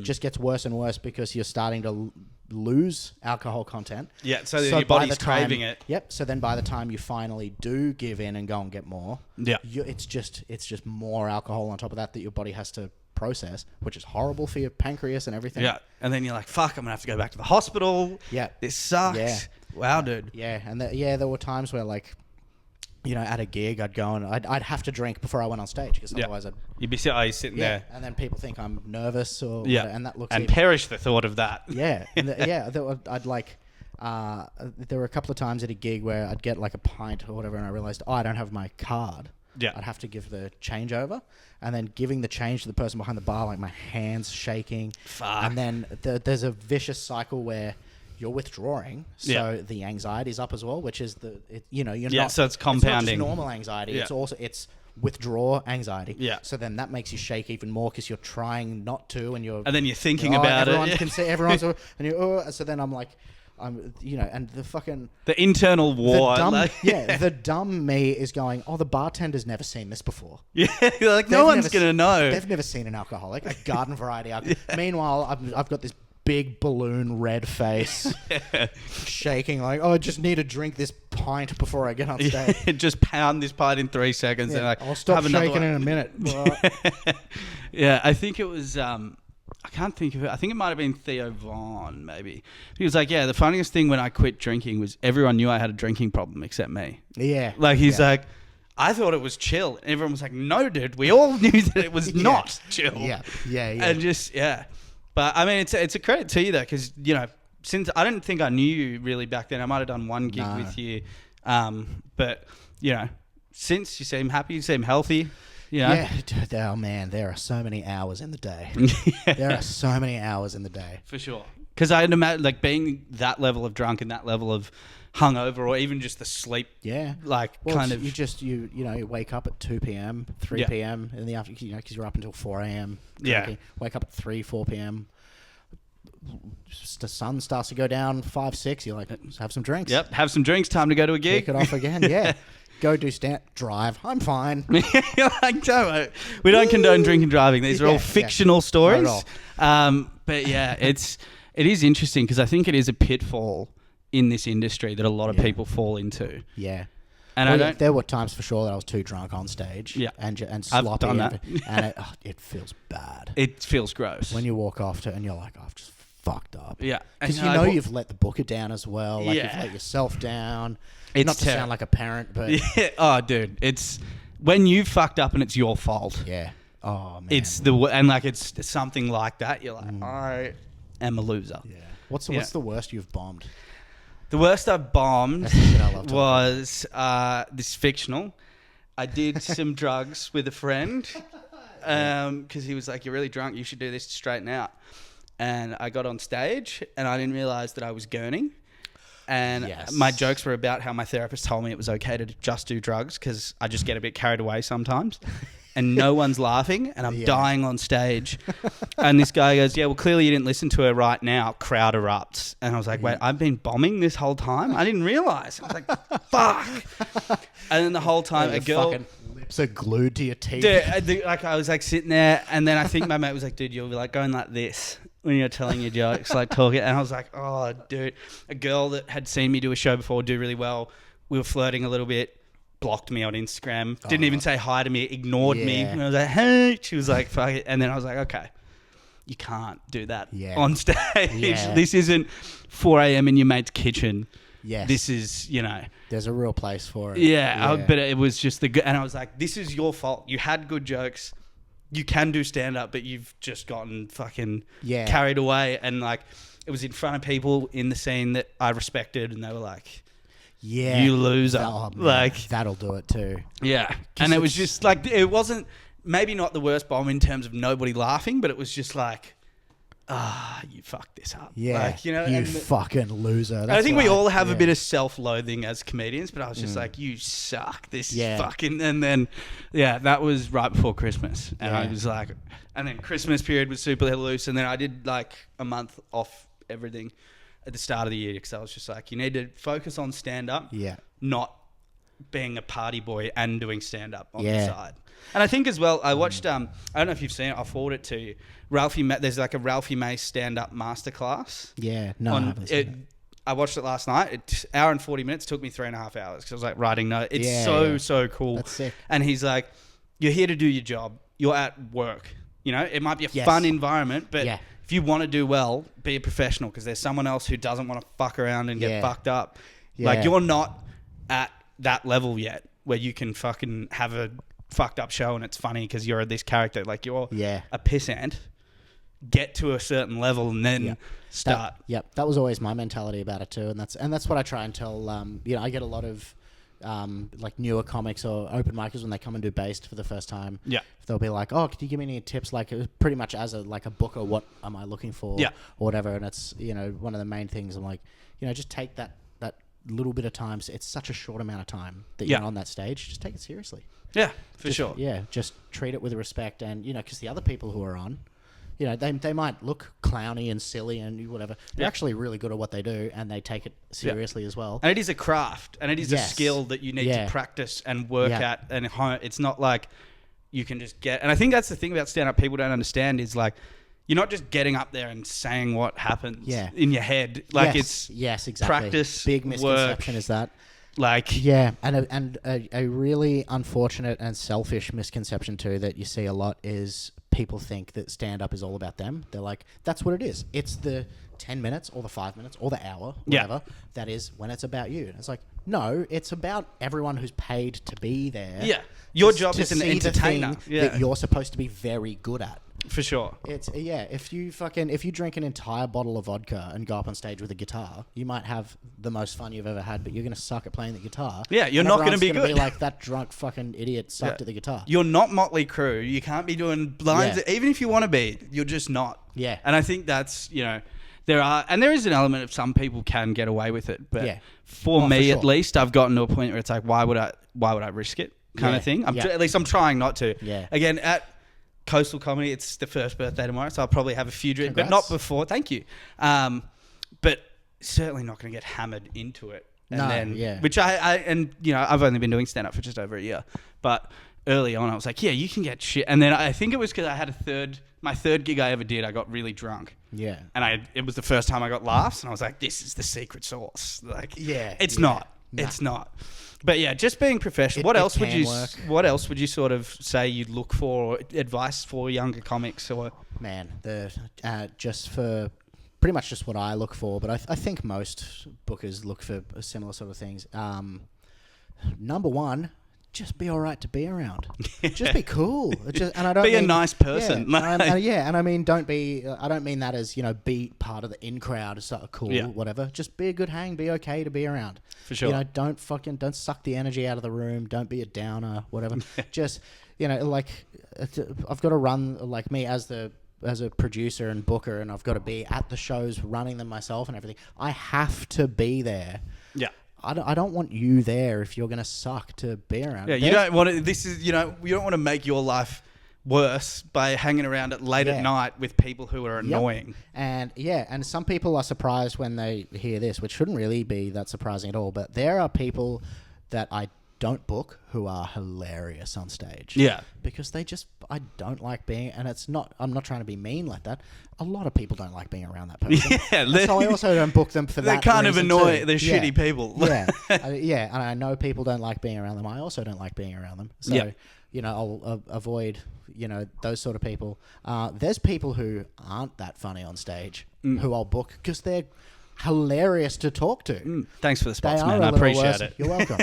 Speaker 2: just gets worse and worse because you're starting to lose alcohol content.
Speaker 1: Yeah, so your body's craving it.
Speaker 2: Yep. So then by the time you finally do give in and go and get more, it's just more alcohol on top of that your body has to process, which is horrible for your pancreas and everything.
Speaker 1: Yeah. And then you're like, fuck, I'm going to have to go back to the hospital.
Speaker 2: Yeah.
Speaker 1: This sucks.
Speaker 2: Yeah.
Speaker 1: Wow, dude.
Speaker 2: Yeah. And there were times where like, you know, at a gig, I'd go and I'd have to drink before I went on stage because otherwise
Speaker 1: you'd be sitting there.
Speaker 2: And then people think I'm nervous or whatever, and that looks
Speaker 1: and perish the thought of that.
Speaker 2: Yeah. I'd like, there were a couple of times at a gig where I'd get like a pint or whatever and I realized, I don't have my card.
Speaker 1: Yeah.
Speaker 2: I'd have to give the change over, and then giving the change to the person behind the bar, like my hands shaking.
Speaker 1: Fuck.
Speaker 2: And then there's a vicious cycle where you're withdrawing, so the anxiety's up as well, which is you're not.
Speaker 1: So it's compounding.
Speaker 2: It's not just normal anxiety. Yeah. It's withdraw anxiety.
Speaker 1: Yeah.
Speaker 2: So then that makes you shake even more because you're trying not to, and
Speaker 1: then you're thinking about
Speaker 2: everyone
Speaker 1: it.
Speaker 2: Can see everyone's, and you. So then I'm like. And
Speaker 1: the internal war.
Speaker 2: The dumb me is going, oh, the bartender's never seen this before.
Speaker 1: Yeah, you're like, no one's going to know.
Speaker 2: They've never seen an alcoholic, a garden variety alcoholic. Meanwhile, I've got this big balloon red face shaking like, oh, I just need to drink this pint before I get on stage.
Speaker 1: Just pound this pint in 3 seconds. And like,
Speaker 2: I'll stop shaking in a minute.
Speaker 1: Yeah, I think it was... I can't think of it. I think it might have been Theo Vaughn, maybe. He was like, yeah, the funniest thing when I quit drinking was everyone knew I had a drinking problem except me.
Speaker 2: Yeah.
Speaker 1: Like, he's like, I thought it was chill. And everyone was like, no, dude, we all knew that it was not chill.
Speaker 2: Yeah.
Speaker 1: And just, But, I mean, it's a credit to you, though, because, you know, since I don't think I knew you really back then. I might have done one gig with you. But, you know, since you seem happy, you seem healthy. You know?
Speaker 2: Yeah, dude, oh man, there are so many hours in the day. There are so many hours in the day.
Speaker 1: For sure. Because I'd imagine, like, being that level of drunk and that level of hungover, or even just the sleep.
Speaker 2: Yeah.
Speaker 1: Like,
Speaker 2: well,
Speaker 1: kind of.
Speaker 2: You wake up at 2 p.m., 3 p.m. in the afternoon, you know, because you're up until 4 a.m. drinking.
Speaker 1: Yeah.
Speaker 2: Wake up at 3, 4 p.m. The sun starts to go down 5, 6. You're like, have some drinks.
Speaker 1: Yep. Have some drinks. Time to go to a gig.
Speaker 2: Kick it off again. Yeah. Go do drive. I'm fine.
Speaker 1: Like, we don't condone drinking and driving. These are all fictional stories.
Speaker 2: Not at all.
Speaker 1: But yeah, it is interesting because I think it is a pitfall in this industry that a lot of people fall into.
Speaker 2: Yeah.
Speaker 1: And
Speaker 2: there were times for sure that I was too drunk on stage.
Speaker 1: Yeah.
Speaker 2: And sloppy.
Speaker 1: I've done that.
Speaker 2: And it feels bad.
Speaker 1: It feels gross.
Speaker 2: When you walk off and you're like, I've just fucked up.
Speaker 1: Yeah.
Speaker 2: Because you've let the booker down as well. Like, you've let yourself down.
Speaker 1: It's
Speaker 2: not to sound like a parent, but...
Speaker 1: Yeah. Oh, dude. It's... When you fucked up and it's your fault.
Speaker 2: Yeah. Oh, man.
Speaker 1: It's it's something like that. You're like, I am a loser.
Speaker 2: Yeah. What's the worst you've bombed?
Speaker 1: The worst I've bombed
Speaker 2: That's the shit I love
Speaker 1: was this fictional. I did some drugs with a friend because he was like, you're really drunk. You should do this to straighten out. And I got on stage and I didn't realise that I was gurning. And my jokes were about how my therapist told me it was okay to just do drugs because I just get a bit carried away sometimes. And no one's laughing and I'm dying on stage. And this guy goes, yeah, well, clearly you didn't listen to her right now. Crowd erupts. And I was like, wait, I've been bombing this whole time? I didn't realise. I was like, fuck. And then the whole time a girl...
Speaker 2: lips are glued to your teeth.
Speaker 1: Dude, like I was like sitting there and then I think my mate was like, dude, you'll be like going like this when you're telling your jokes, like talking. And I was like, oh, dude. A girl that had seen me do a show before do really well. We were flirting a little bit. Blocked me on Instagram. Didn't even say hi to me. Ignored me. And I was like, hey. She was like, fuck it. And then I was like, okay, you can't do that on stage. Yeah. This isn't 4 a.m. in your mate's kitchen.
Speaker 2: Yes.
Speaker 1: This is, you know.
Speaker 2: There's a real place for it.
Speaker 1: Yeah. But it was just and I was like, this is your fault. You had good jokes. You can do stand-up, but you've just gotten fucking carried away. And like, it was in front of people in the scene that I respected. And they were like... Yeah, you loser.
Speaker 2: Oh, man, like that'll do it too.
Speaker 1: Yeah, and it was just like it wasn't maybe not the worst bomb in terms of nobody laughing, but it was just like, you fucked this up.
Speaker 2: Yeah,
Speaker 1: like, you know,
Speaker 2: you fucking loser.
Speaker 1: I think we all have a bit of self-loathing as comedians, but I was just like, you suck. This fucking, and then that was right before Christmas, and I was like, and then Christmas period was super loose, and then I did like a month off everything at the start of the year because I was just like, you need to focus on stand-up, not being a party boy and doing stand-up on the side. And I think as well, I watched, I don't know if you've seen it, I'll forward it to you. There's like a Ralphie May stand-up masterclass.
Speaker 2: Yeah, no, I haven't seen it.
Speaker 1: I watched it last night. It hour and 40 minutes, took me 3.5 hours because I was like writing notes. It's so cool.
Speaker 2: That's sick.
Speaker 1: And he's like, you're here to do your job. You're at work. You know, it might be a fun environment, but... if you want to do well, be a professional because there's someone else who doesn't want to fuck around and get fucked up. Yeah. Like, you're not at that level yet where you can fucking have a fucked up show and it's funny because you're this character. Like, you're a pissant. Get to a certain level and then start.
Speaker 2: That was always my mentality about it too. And that's what I try and tell, I get a lot of like newer comics or open micers when they come and do Based for the first time. Yeah. They'll be like, oh, can you give me any tips? Like, it was pretty much as a booker, what am I looking for? Or whatever. And it's, one of the main things I'm like, just take that little bit of time. It's such a short amount of time that you're on that stage. Just take it seriously.
Speaker 1: Yeah, for sure.
Speaker 2: Yeah. Just treat it with respect. And, because the other people who are on, they might look clowny and silly and whatever. They're actually really good at what they do, and they take it seriously as well.
Speaker 1: And it is a craft, and it is a skill that you need to practice and work at. And it's not like you can just get... And I think that's the thing about stand-up people don't understand is, like, you're not just getting up there and saying what happens in your head. Like, it's
Speaker 2: exactly.
Speaker 1: Practice,
Speaker 2: big misconception is that.
Speaker 1: Like...
Speaker 2: Yeah, and a really unfortunate and selfish misconception, too, that you see a lot is... people think that stand-up is all about them. They're like, that's what it is. It's the 10 minutes or the 5 minutes or the hour, whatever, that is when it's about you. And it's like, no, it's about everyone who's paid to be there.
Speaker 1: Yeah. Your job is an entertainer.
Speaker 2: That you're supposed to be very good at.
Speaker 1: For sure.
Speaker 2: It's if you drink an entire bottle of vodka and go up on stage with a guitar, you might have the most fun you've ever had, but you're going to suck at playing the guitar.
Speaker 1: Yeah, you're not going to be good.
Speaker 2: Be like, that drunk fucking idiot sucked at the guitar.
Speaker 1: You're not Motley Crue. You can't be doing lines, even if you want to be. You're just not.
Speaker 2: Yeah.
Speaker 1: And I think that's, there is an element of some people can get away with it, but for me at least, I've gotten to a point where it's like, why would I risk it kind of thing? At least I'm trying not to.
Speaker 2: Yeah.
Speaker 1: Again, at Coastal Comedy, it's the first birthday tomorrow, so I'll probably have a few drinks, but not before. Thank you. But certainly not going to get hammered into it. And which I've only been doing stand-up for just over a year, but early on I was like, you can get shit. And then I think it was because I had my third gig I ever did, I got really drunk.
Speaker 2: Yeah.
Speaker 1: And it was the first time I got laughs, and I was like, this is the secret sauce. Like, it's not. Nah. It's not. But just being professional. What else would you sort of say you'd look for, or advice for younger comics? Or
Speaker 2: man, just for pretty much just what I look for, but I think most bookers look for similar sort of things. Number one, just be all right to be around. Just be cool. And I don't
Speaker 1: be a nice person.
Speaker 2: Yeah, and I mean, don't be. I don't mean that as be part of the in crowd, sort of cool, whatever. Just be a good hang. Be okay to be around.
Speaker 1: For sure.
Speaker 2: Don't suck the energy out of the room. Don't be a downer. Whatever. Just I've got to run like me as a producer and booker, and I've got to be at the shows, running them myself and everything. I have to be there.
Speaker 1: Yeah.
Speaker 2: I don't want you there if you're going to suck to be around.
Speaker 1: Yeah, you don't want to. You don't want to make your life worse by hanging around late at night with people who are annoying.
Speaker 2: And some people are surprised when they hear this, which shouldn't really be that surprising at all. But there are people that I don't book who are hilarious on stage.
Speaker 1: Yeah.
Speaker 2: Because I don't like being, and I'm not trying to be mean like that. A lot of people don't like being around that person. Yeah. So I also don't book them for that
Speaker 1: They're kind of
Speaker 2: annoying.
Speaker 1: They're shitty people.
Speaker 2: And I know people don't like being around them. I also don't like being around them. So, I'll avoid, those sort of people. There's people who aren't that funny on stage who I'll book because they're hilarious to talk to.
Speaker 1: Thanks for the spots, man. I appreciate it.
Speaker 2: You're welcome.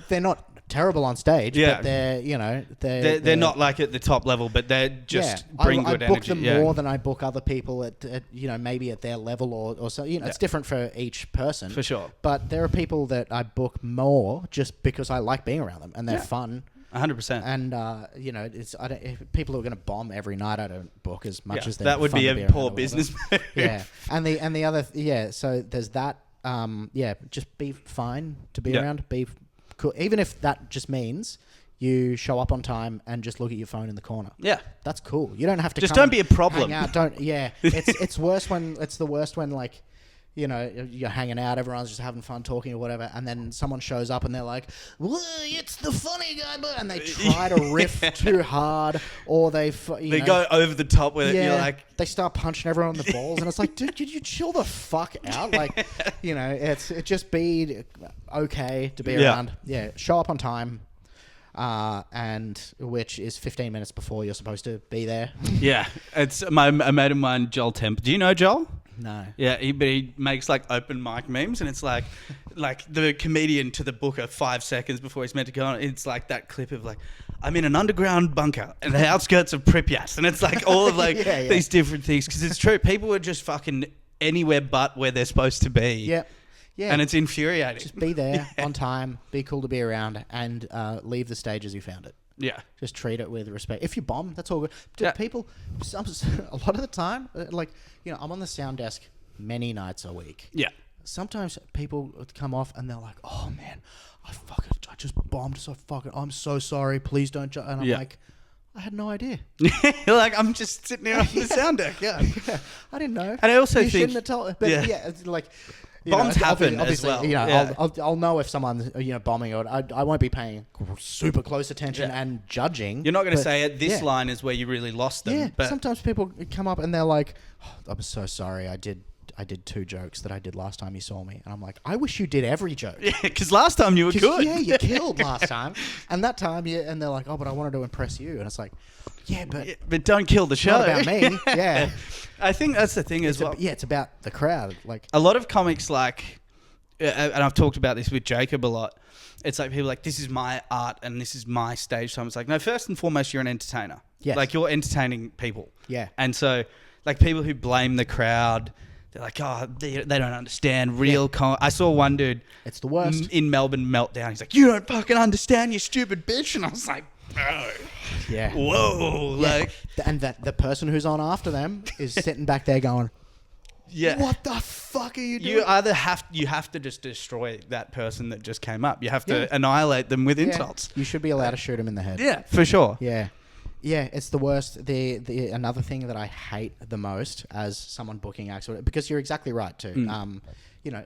Speaker 2: They're not terrible on stage, but they're
Speaker 1: not like at the top level, but they're just bring good energy.
Speaker 2: I book them more than I book other people at maybe at their level or so. It's different for each person.
Speaker 1: For sure.
Speaker 2: But there are people that I book more just because I like being around them and they're fun.
Speaker 1: 100%.
Speaker 2: And people who are going to bomb every night, I don't book as much as
Speaker 1: that would be a poor business move.
Speaker 2: Yeah, and the other so there's that. Just be fine to be around. Be cool, even if that just means you show up on time and just look at your phone in the corner. Yeah, that's cool. You don't have to.
Speaker 1: Just don't be a problem.
Speaker 2: Hang out. Don't. Yeah, it's worse when it's the worst when like. You're hanging out, everyone's just having fun talking or whatever, and then someone shows up and they're like, it's the funny guy, and they try to riff too hard, or they
Speaker 1: go over the top with it, and you're like...
Speaker 2: They start punching everyone in the balls, and it's like, dude, could you chill the fuck out? Like, it just be okay to be around. Yeah, show up on time, and which is 15 minutes before you're supposed to be there. Yeah,
Speaker 1: it's a mate of mine, Joel Temp. Do you know Joel?
Speaker 2: No.
Speaker 1: Yeah, he makes like open mic memes, and it's like the comedian to the booker 5 seconds before he's meant to go on. It's like that clip of like, I'm in an underground bunker in the outskirts of Pripyat, and it's like all of like these different things, because it's true. People are just fucking anywhere but where they're supposed to be. Yeah. Yeah. And it's infuriating.
Speaker 2: Just be there on time, be cool to be around, and leave the stage as you found it.
Speaker 1: Yeah.
Speaker 2: Just treat it with respect. If you bomb, that's all good. People, a lot of the time, I'm on the sound desk many nights a week.
Speaker 1: Yeah.
Speaker 2: Sometimes people come off and they're like, oh man, I just bombed, so I'm so sorry. Please don't. And I'm like, I had no idea.
Speaker 1: You're like, I'm just sitting here on the sound deck. Yeah.
Speaker 2: I didn't know.
Speaker 1: And I also think...
Speaker 2: shouldn't have told... But it's like...
Speaker 1: Bombs happen
Speaker 2: obviously,
Speaker 1: as well.
Speaker 2: I'll know if someone's bombing, or I won't be paying super close attention and judging.
Speaker 1: You're not going to say it. This line is where you really lost them.
Speaker 2: Yeah, but sometimes people come up and they're like, I'm so sorry. I did 2 jokes that I did last time you saw me, and I'm like, I wish you did every joke.
Speaker 1: Yeah, because last time you were good.
Speaker 2: Yeah, you killed last time, and that time and they're like, oh, but I wanted to impress you, and it's like,
Speaker 1: but don't kill the show.
Speaker 2: Not about me. Yeah,
Speaker 1: I think that's the thing as well.
Speaker 2: It's about the crowd. Like
Speaker 1: a lot of comics, and I've talked about this with Jacob a lot. it's like people are like, this is my art and this is my stage time. It's like, no, first and foremost, you're an entertainer.
Speaker 2: Yes.
Speaker 1: Like, you're entertaining people.
Speaker 2: Yeah.
Speaker 1: And so, like, people who blame the crowd, they're like, oh, they don't understand real I saw one dude.
Speaker 2: It's the worst.
Speaker 1: In Melbourne meltdown. He's like, you don't fucking understand, you stupid bitch. And I was like, bro.
Speaker 2: Yeah.
Speaker 1: Whoa.
Speaker 2: Yeah.
Speaker 1: Like,
Speaker 2: and that the person who's on after them is sitting back there going,
Speaker 1: yeah.
Speaker 2: What the fuck are you doing?
Speaker 1: You either have to just destroy that person that just came up. You have to annihilate them with insults.
Speaker 2: You should be allowed to shoot him in the head.
Speaker 1: Yeah, for sure.
Speaker 2: Yeah. Yeah, it's the worst. The another thing that I hate the most as someone booking acts, because you're exactly right too. You know,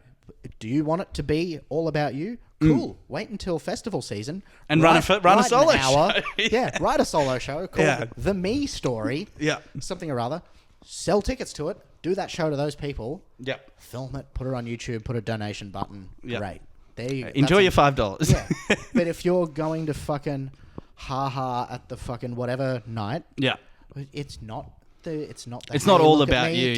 Speaker 2: do you want it to be all about you? Cool. Wait until festival season
Speaker 1: and run a solo show.
Speaker 2: Yeah, write a solo show called The Me Story.
Speaker 1: Yeah,
Speaker 2: something or other. Sell tickets to it. Do that show to those people.
Speaker 1: Yep.
Speaker 2: Film it. Put it on YouTube. Put a donation button. Yep. Great. There you go.
Speaker 1: Enjoy your $5.
Speaker 2: Yeah. But if you're going to fucking at the fucking whatever night, it's not
Speaker 1: all about you.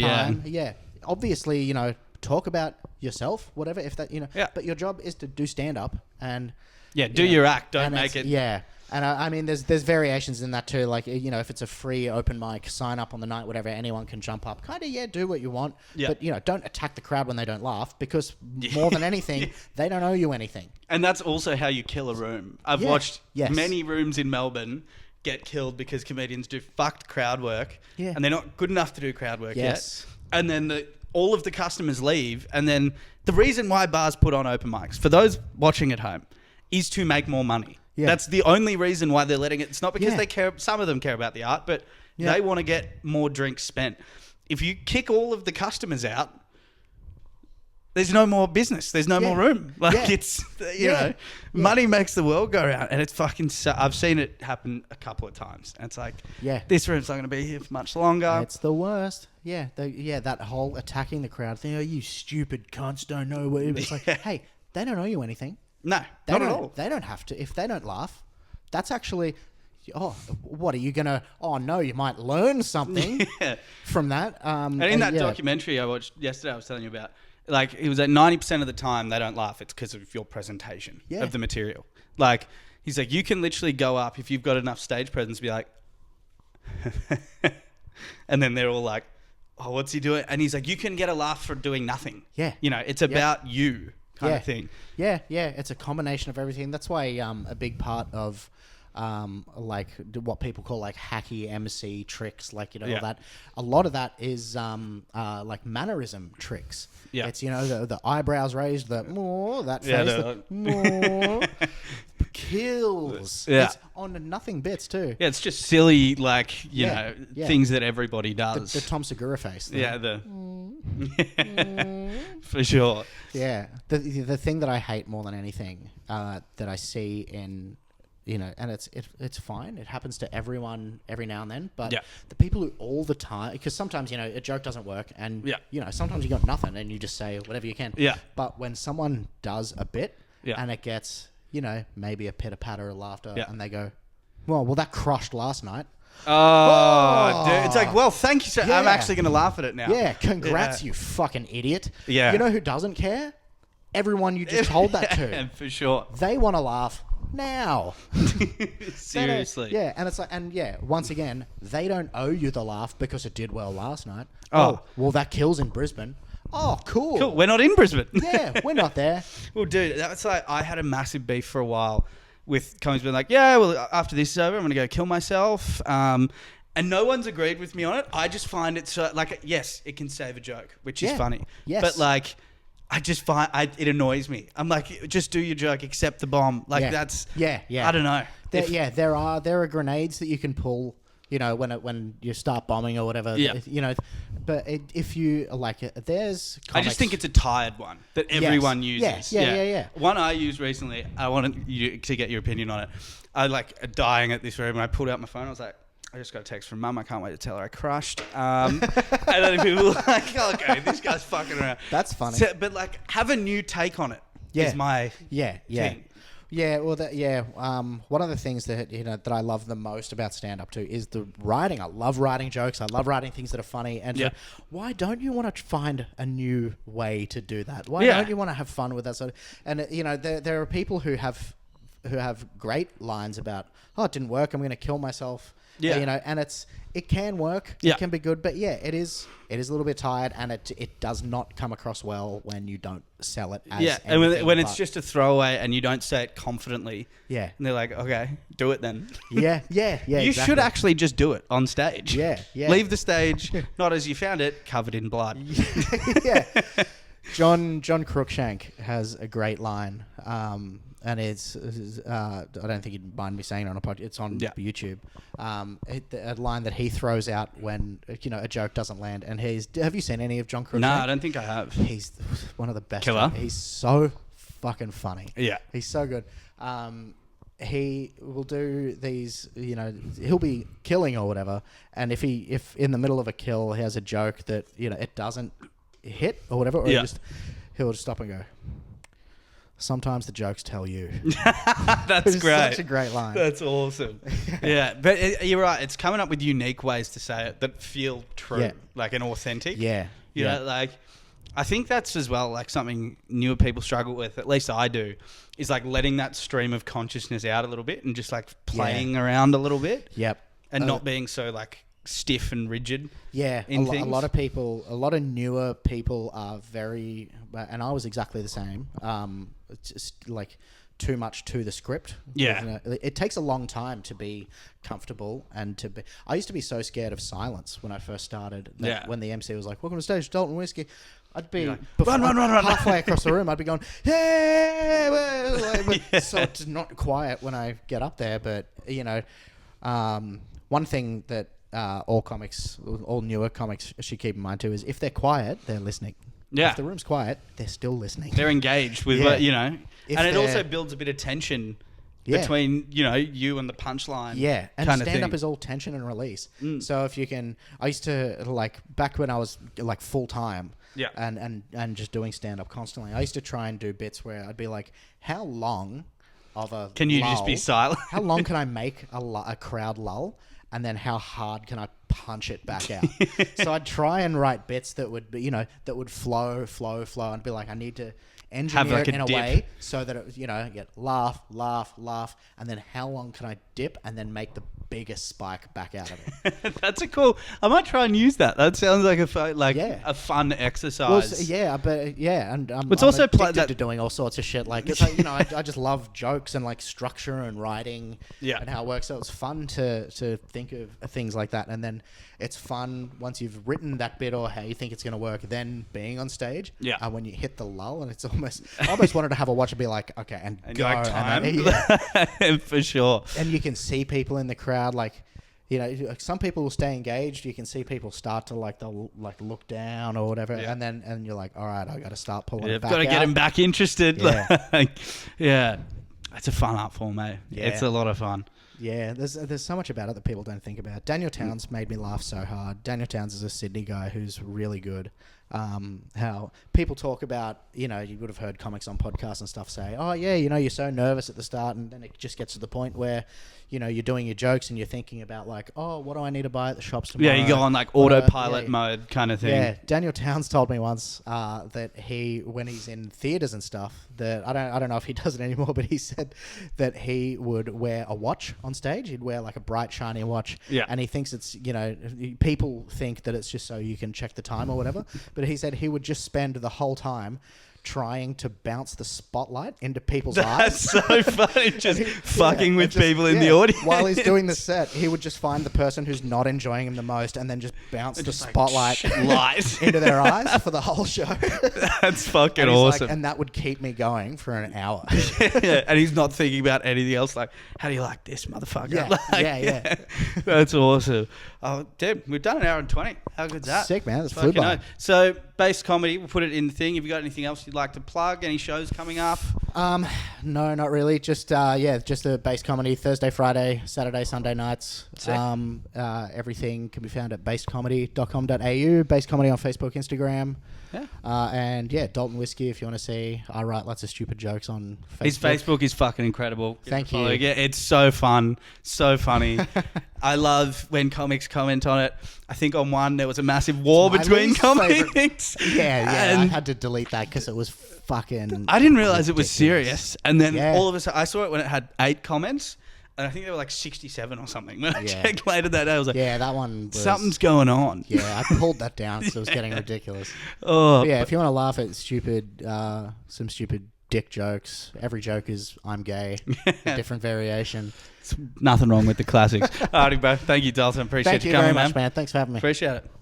Speaker 2: Yeah. Obviously, you know, talk about yourself, whatever. If that, you know, but your job is to do stand up and
Speaker 1: do your act. Don't make it.
Speaker 2: Yeah. And I mean, there's variations in that too. Like, you know, if it's a free open mic, sign up on the night, whatever, anyone can jump up. Kind of, do what you want. Yeah. But, you know, don't attack the crowd when they don't laugh, because more than anything, they don't owe you anything.
Speaker 1: And that's also how you kill a room. I've watched many rooms in Melbourne get killed because comedians do fucked crowd work. Yeah. And they're not good enough to do crowd work yet. And then all of the customers leave. And then the reason why bars put on open mics, for those watching at home, is to make more money. Yeah. That's the only reason why they're letting it. It's not because they care. Some of them care about the art, but they want to get more drinks spent. If you kick all of the customers out, there's no more business. There's no more room. Like it's, you know, money makes the world go round, and it's fucking. I've seen it happen a couple of times, and it's like, this room's not going to be here for much longer.
Speaker 2: It's the worst. Yeah, that whole attacking the crowd thing. Oh, you stupid cunts don't know what. It's like, hey, they don't owe you anything.
Speaker 1: No, not at all.
Speaker 2: They don't have to. If they don't laugh, that's actually, what are you going to, no, you might learn something from that.
Speaker 1: And in that documentary I watched yesterday, I was telling you about, like, it was at 90% of the time they don't laugh. It's because of your presentation of the material. Like, he's like, you can literally go up, if you've got enough stage presence, be like, and then they're all like, oh, what's he doing? And he's like, you can get a laugh for doing nothing. Yeah. You know, it's about you. Kind of thing. Yeah, it's a combination of everything. That's why a big part of like what people call like hacky MC tricks, like, you know, all that. A lot of that is like mannerism tricks. Yeah, it's, you know, the eyebrows raised, that face, kills. Yeah, it's on nothing bits too. Yeah, it's just silly, like, you know, things that everybody does.
Speaker 2: The Tom Segura face.
Speaker 1: For sure.
Speaker 2: Yeah, the thing that I hate more than anything that I see in, you know, and it's fine. It happens to everyone every now and then. But the people who all the time, because sometimes, you know, a joke doesn't work, and you know, sometimes you got nothing, and you just say whatever you can. Yeah. But when someone does a bit, and it gets, you know, maybe a pitter patter of laughter, and they go, well, that crushed last night.
Speaker 1: Oh, dude. It's like, well, thank you, sir. I'm actually going to laugh at it now.
Speaker 2: Yeah, congrats, you fucking idiot. Yeah. You know who doesn't care? Everyone you just told that to.
Speaker 1: For sure.
Speaker 2: They want to laugh now.
Speaker 1: Seriously.
Speaker 2: And it's like, once again, they don't owe you the laugh because it did well last night.
Speaker 1: Oh,
Speaker 2: well, that kills in Brisbane. Oh, cool.
Speaker 1: Cool. We're not in Brisbane.
Speaker 2: Yeah, we're not there.
Speaker 1: Well, dude, that's like, I had a massive beef for a while with comics being like, well, after this is over, I'm going to go kill myself. And no one's agreed with me on it. I just find it so, like, yes, it can save a joke, which is funny. Yes. But, like, I just find it annoys me. I'm like, just do your joke, accept the bomb. Like, that's... Yeah. I don't know.
Speaker 2: There are grenades that you can pull, you know, when you start bombing or whatever. Yeah. You know, but if you, like, there's comics.
Speaker 1: I just think it's a tired one that everyone uses.
Speaker 2: Yeah.
Speaker 1: One I used recently, I wanted you to get your opinion on it. I, like, dying at this room, and I pulled out my phone. I was like, I just got a text from Mum. I can't wait to tell her I crushed. And then people were like, okay, this guy's fucking around.
Speaker 2: That's funny.
Speaker 1: So, but, like, have a new take on it is my thing.
Speaker 2: Yeah, well, one of the things that that I love the most about stand-up too is the writing. I love writing jokes. I love writing things that are funny. And so why don't you want to find a new way to do that? Why don't you want to have fun with that sort of? And there are people who have great lines about, oh, it didn't work, I'm going to kill myself. Yeah, and it can work. Yeah. It can be good, but it is a little bit tired, and it does not come across well when you don't sell it as
Speaker 1: and when it's just a throwaway and you don't say it confidently. Yeah. And they're like, okay, do it then.
Speaker 2: Yeah.
Speaker 1: You should actually just do it on stage.
Speaker 2: Yeah.
Speaker 1: Leave the stage, not as you found it, covered in blood.
Speaker 2: Yeah. John Cruikshank has a great line. And it's I don't think you'd mind me saying it on a podcast. It's on YouTube. A line that he throws out when a joke doesn't land. And have you seen any of John Cruikshank?
Speaker 1: No, I don't think I have.
Speaker 2: He's one of the best.
Speaker 1: Killer.
Speaker 2: He's so fucking funny.
Speaker 1: Yeah,
Speaker 2: he's so good. He will do these. He'll be killing or whatever. And if in the middle of a kill he has a joke that it doesn't hit or whatever, or he'll just stop and go, sometimes the jokes tell you.
Speaker 1: That's great.
Speaker 2: Such a great line.
Speaker 1: That's awesome. Yeah, but you're right. It's coming up with unique ways to say it that feel true, like and authentic.
Speaker 2: Yeah.
Speaker 1: You know, like I think that's as well like something newer people struggle with. At least I do. Is like letting that stream of consciousness out a little bit and just like playing around a little bit.
Speaker 2: Yep.
Speaker 1: And not being so like stiff and rigid.
Speaker 2: Yeah, a lot of newer people are very, and I was exactly the same. Just like too much to the script.
Speaker 1: Yeah,
Speaker 2: it takes a long time to be comfortable and to be. I used to be so scared of silence when I first started. When the MC was like, "Welcome to stage, Dalton Whiskey," I'd be
Speaker 1: like, run,
Speaker 2: halfway across the room. I'd be going, "Hey!" So it's not quiet when I get up there. But one thing that all newer comics should keep in mind too is if they're quiet, they're listening. Yeah. If the room's quiet, they're still listening.
Speaker 1: They're engaged with what, and it also builds a bit of tension between, you and the punchline.
Speaker 2: Yeah. And stand-up is all tension and release. So if you can, I used to back when I was full-time and just doing stand-up constantly, I used to try and do bits where I'd be like, how long of a
Speaker 1: Can you just be silent?
Speaker 2: How long can I make a crowd lull? And then how hard can I punch it back out? So I'd try and write bits that would be, that would flow, and be like, I need to engineer it in a way so that it, get laugh, and then how long can I dip and then make the biggest spike back out of it?
Speaker 1: That's a cool. I might try and use that. That sounds like a fun exercise.
Speaker 2: Well, and
Speaker 1: it's
Speaker 2: I'm
Speaker 1: also
Speaker 2: addicted to doing all sorts of shit. Like, it's I just love jokes and like structure and writing and how it works. So it's fun to think of things like that, and then it's fun once you've written that bit or how you think it's going to work. Then being on stage, when you hit the lull, and it's I almost wanted to have a watch and be like, okay, and go.
Speaker 1: Like time. For sure.
Speaker 2: And you can see people in the crowd, like, some people will stay engaged. You can see people start to they'll look down or whatever, and you're like, all right, I got to start pulling it back.
Speaker 1: Got to get them back interested.
Speaker 2: Yeah.
Speaker 1: It's a fun art form, mate. Yeah. It's a lot of fun.
Speaker 2: Yeah, there's so much about it that people don't think about. Daniel Towns made me laugh so hard. Daniel Towns is a Sydney guy who's really good. How people talk about, you would have heard comics on podcasts and stuff say, oh yeah, you're so nervous at the start, and then it just gets to the point where, you're doing your jokes and you're thinking about like, oh, what do I need to buy at the shops tomorrow?
Speaker 1: Yeah, you go on like autopilot mode kind of thing.
Speaker 2: Yeah, Daniel Towns told me once that when he's in theaters and stuff, that I don't know if he does it anymore, but he said that he would wear a watch on stage. He'd wear like a bright, shiny watch. Yeah. And he thinks it's, people think that it's just so you can check the time or whatever. But he said he would just spend the whole time trying to bounce the spotlight into people's eyes.
Speaker 1: That's so funny. Just fucking with people in the audience.
Speaker 2: While he's doing the set, he would just find the person who's not enjoying him the most and then just bounce the spotlight into their eyes for the whole show.
Speaker 1: That's fucking awesome.
Speaker 2: And that would keep me going for an hour.
Speaker 1: And he's not thinking about anything else. Like, how do you like this, motherfucker?
Speaker 2: Yeah.
Speaker 1: That's awesome. Oh, dude, we've done an hour and 20. How good's that?
Speaker 2: Sick, man. That's flew by.
Speaker 1: So, base comedy, we'll put it in the thing. Have you got anything else you'd like to plug? Any shows coming up?
Speaker 2: No, not really. Just the base comedy Thursday, Friday, Saturday, Sunday nights. Everything can be found at basedcomedy.com.au. Base Comedy on Facebook, Instagram.
Speaker 1: Yeah.
Speaker 2: And Dalton Whiskey if you want to see. I write lots of stupid jokes on Facebook.
Speaker 1: His Facebook is fucking incredible.
Speaker 2: Thank you.
Speaker 1: Yeah, it's so fun, so funny. I love when comics comment on it. I think on one there was a massive war between comics.
Speaker 2: Yeah. I had to delete that because it was fucking.
Speaker 1: I didn't realize it was serious, and then all of a sudden I saw it when it had 8 comments. And I think they were like 67 or something. When I checked later that day, I was like,
Speaker 2: that one was,
Speaker 1: something's going on.
Speaker 2: Yeah, I pulled that down because it was getting ridiculous.
Speaker 1: But
Speaker 2: if you want to laugh at some stupid dick jokes, every joke is I'm gay, a different variation.
Speaker 1: It's nothing wrong with the classics. Alrighty, bro. Thank you, Dalton. Appreciate you coming,
Speaker 2: very much, man. Thanks for having me.
Speaker 1: Appreciate it.